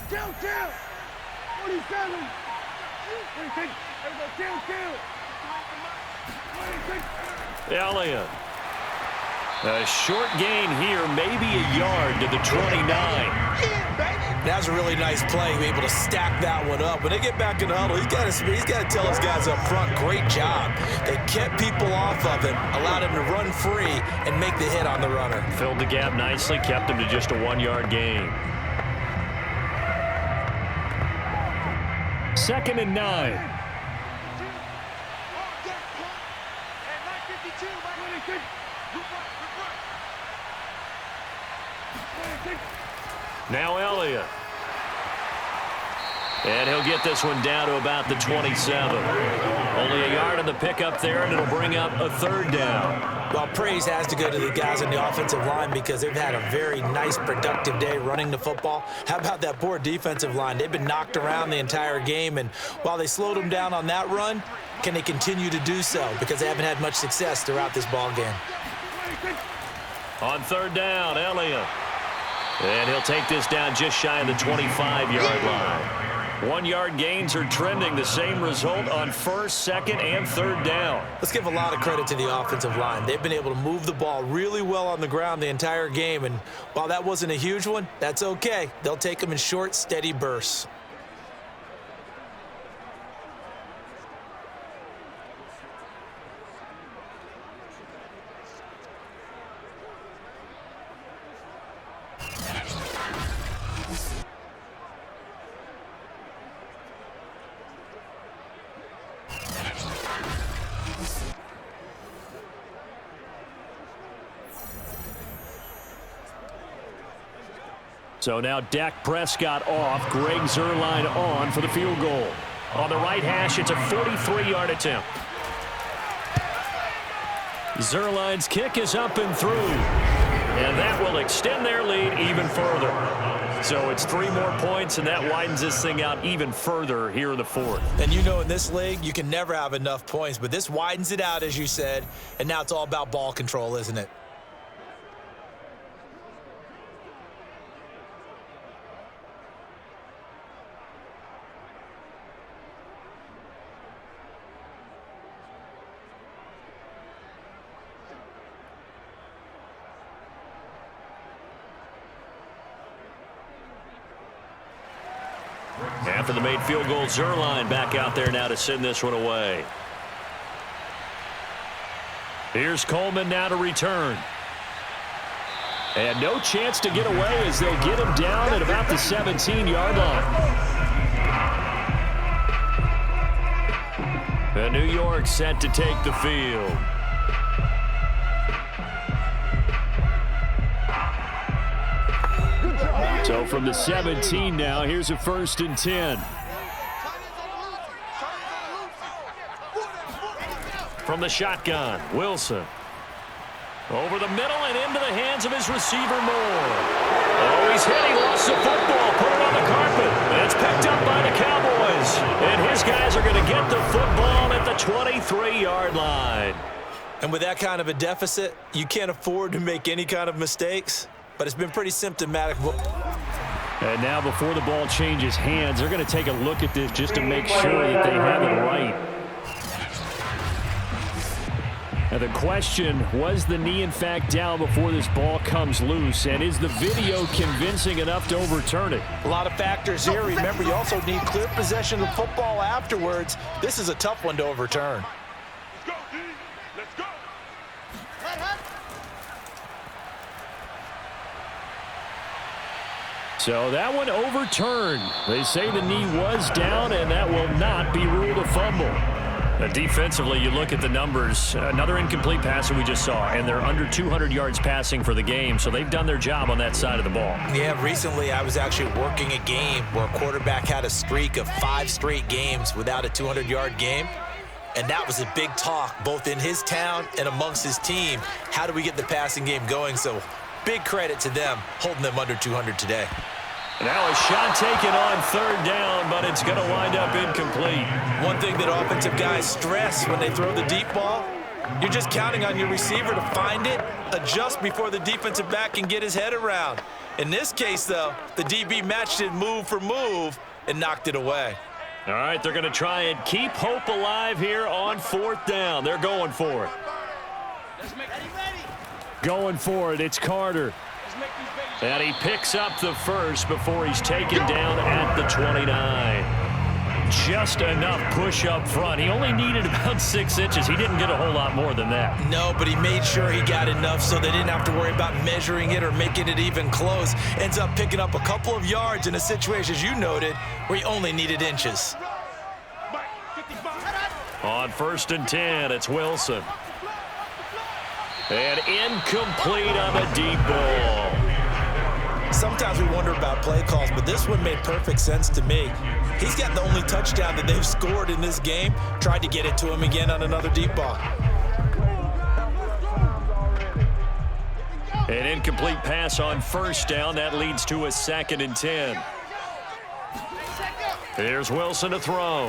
Chill, chill. 47. 26. Chill, chill. 26. Elliott. A short gain here, maybe a yard to the 29. That was a really nice play, able to stack that one up. When they get back in the huddle, he's got to tell his guys up front, great job. They kept people off of him, allowed him to run free and make the hit on the runner. Filled the gap nicely, kept him to just a 1-yard gain. 2nd and 9. Now Elliott. And he'll get this one down to about the 27. Only a yard on the pickup there, and it'll bring up a 3rd down. Well, praise has to go to the guys on the offensive line because they've had a very nice, productive day running the football. How about that poor defensive line? They've been knocked around the entire game, and while they slowed them down on that run, can they continue to do so? Because they haven't had much success throughout this ball game. On 3rd down, Elliott. And he'll take this down just shy of the 25-yard line. 1-yard gains are trending. The same result on 1st, 2nd, and 3rd down. Let's give a lot of credit to the offensive line. They've been able to move the ball really well on the ground the entire game. And while that wasn't a huge one, that's okay. They'll take them in short, steady bursts. So now Dak Prescott off, Greg Zuerlein on for the field goal. On the right hash, it's a 43-yard attempt. Zuerlein's kick is up and through. And that will extend their lead even further. So it's 3 more points, and that widens this thing out even further here in the 4th. And you know in this league, you can never have enough points, but this widens it out, as you said, and now it's all about ball control, isn't it? After the made field goal, Zuerlein back out there now to send this one away. Here's Coleman now to return. And no chance to get away as they'll get him down at about the 17-yard line. And New York set to take the field. So from the 17 now, here's a 1st and 10. From the shotgun, Wilson. Over the middle and into the hands of his receiver, Moore. Oh, he's hit. He lost the football. Put it on the carpet. And it's picked up by the Cowboys. And his guys are going to get the football at the 23-yard line. And with that kind of a deficit, you can't afford to make any kind of mistakes. But it's been pretty symptomatic. And now before the ball changes hands, they're going to take a look at this just to make sure that they have it right. Now the question, was the knee in fact down before this ball comes loose? And is the video convincing enough to overturn it? A lot of factors here. Remember, you also need clear possession of the football afterwards. This is a tough one to overturn. Let's go, D. Let's go. So that one overturned. They say the knee was down, and that will not be ruled a fumble. Defensively, you look at the numbers. Another incomplete pass that we just saw, and they're under 200 yards passing for the game, so they've done their job on that side of the ball. Yeah, recently I was actually working a game where a quarterback had a streak of 5 straight games without a 200-yard game, and that was a big talk both in his town and amongst his team. How do we get the passing game going? So big credit to them holding them under 200 today. Now a shot taken on 3rd down, but it's going to wind up incomplete. One thing that offensive guys stress when they throw the deep ball, You're just counting on your receiver to find it, adjust before the defensive back can get his head around. In this case, though, the DB matched it move for move and knocked it away. All right, they're going to try and keep hope alive here on 4th down. They're going for it. Going for it, it's Carter. And he picks up the first before he's taken down at the 29. Just enough push up front. He only needed about 6 inches. He didn't get a whole lot more than that. No, but he made sure he got enough so they didn't have to worry about measuring it or making it even close. Ends up picking up a couple of yards in a situation, as you noted, where he only needed inches. On 1st and 10, it's Wilson. And incomplete on the deep ball. Sometimes we wonder about play calls, but this one made perfect sense to me. He's got the only touchdown that they've scored in this game. Tried to get it to him again on another deep ball. An incomplete pass on 1st down. That leads to a 2nd and 10. Here's Wilson to throw.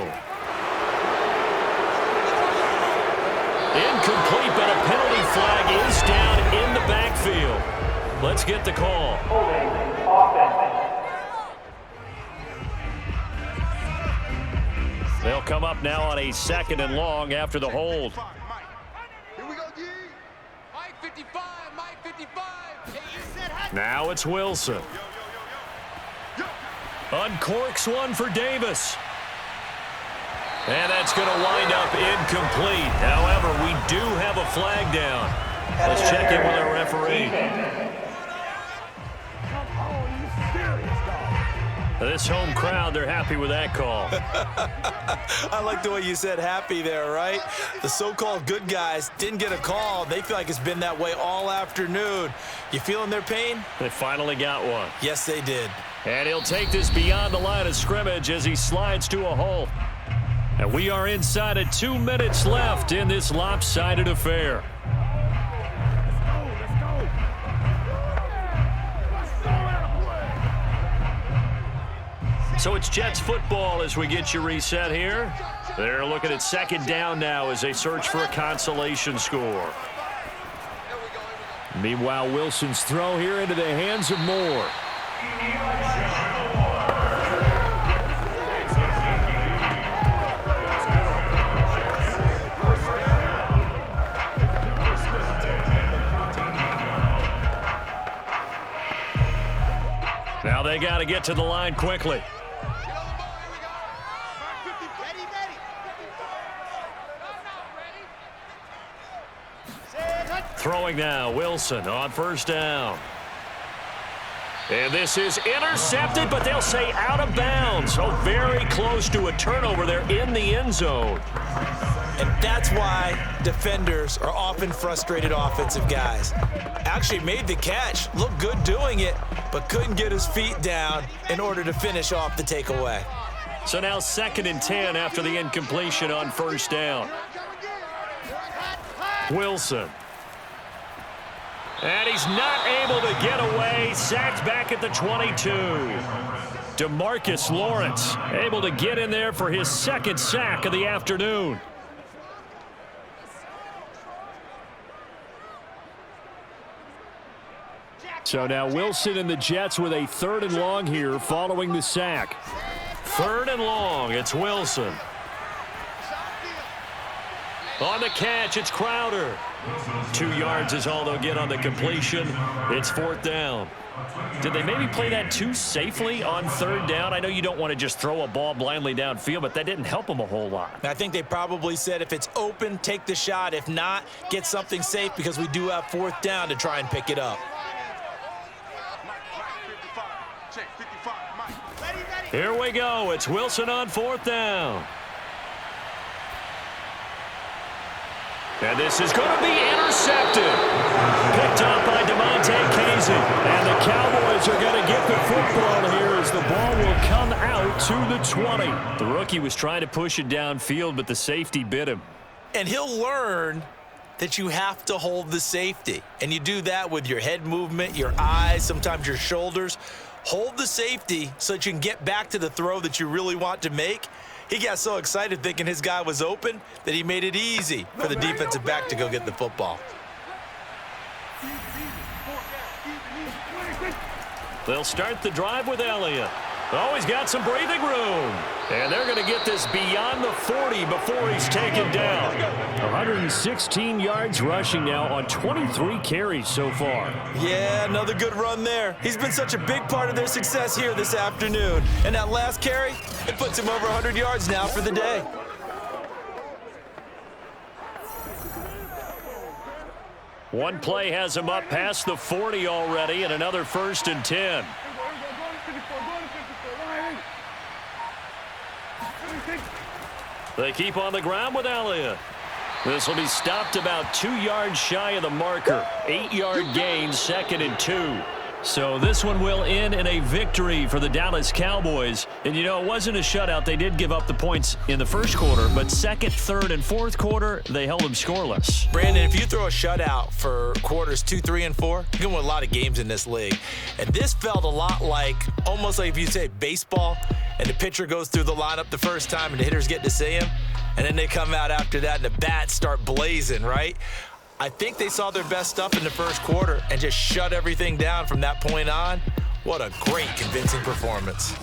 Incomplete, but a penalty flag is down in the backfield. Let's get the call. They'll come up now on a 2nd and long after the hold. Now it's Wilson. Uncorks one for Davis. And that's going to wind up incomplete. However, we do have a flag down. Let's check in with our referee. This home crowd, they're happy with that call. I like the way you said happy there, right? The so-called good guys didn't get a call. They feel like it's been that way all afternoon. You feeling their pain? They finally got one. Yes, they did. And he'll take this beyond the line of scrimmage as he slides to a hole. And we are inside of 2 minutes left in this lopsided affair. So it's Jets football as we get you reset here. They're looking at 2nd down now as they search for a consolation score. Meanwhile, Wilson's throw here into the hands of Moore. Now they got to get to the line quickly. Throwing now, Wilson on 1st down. And this is intercepted, but they'll say out of bounds. So very close to a turnover there in the end zone. And that's why defenders are often frustrated offensive guys. Actually made the catch, looked good doing it, but couldn't get his feet down in order to finish off the takeaway. So now 2nd and 10 after the incompletion on 1st down. Wilson. And he's not able to get away. Sacked back at the 22. DeMarcus Lawrence able to get in there for his 2nd sack of the afternoon. So now Wilson and the Jets with a 3rd and long here following the sack. 3rd and long, it's Wilson. On the catch, it's Crowder. 2 yards is all they'll get on the completion. It's 4th down. Did they maybe play that too safely on 3rd down? I know you don't want to just throw a ball blindly downfield, but that didn't help them a whole lot. I think they probably said if it's open, take the shot. If not, get something safe because we do have 4th down to try and pick it up. Here we go. It's Wilson on 4th down. And this is going to be intercepted. Picked up by DeMonte Casey. And the Cowboys are going to get the football here as the ball will come out to the 20. The rookie was trying to push it downfield, but the safety bit him. And he'll learn that you have to hold the safety. And you do that with your head movement, your eyes, sometimes your shoulders. Hold the safety so that you can get back to the throw that you really want to make. He got so excited thinking his guy was open that he made it easy for the defensive back to go get the football. They'll start the drive with Elliott. Oh, he's got some breathing room. And they're going to get this beyond the 40 before he's taken down. 116 yards rushing now on 23 carries so far. Yeah, another good run there. He's been such a big part of their success here this afternoon. And that last carry, it puts him over 100 yards now for the day. One play has him up past the 40 already, and another 1st and 10. They keep on the ground with Elliott. This will be stopped about 2 yards shy of the marker. 8-yard gain, 2nd and 2. So this one will end in a victory for the Dallas Cowboys. And, you know, it wasn't a shutout. They did give up the points in the first quarter, but second, third, and fourth quarter, they held them scoreless. Brandon, if you throw a shutout for quarters 2, 3, and 4, you can win a lot of games in this league. And this felt a lot like, almost like if you say baseball, and the pitcher goes through the lineup the first time and the hitters get to see him, and then they come out after that and the bats start blazing, right? I think they saw their best stuff in the first quarter and just shut everything down from that point on. What a great, convincing performance.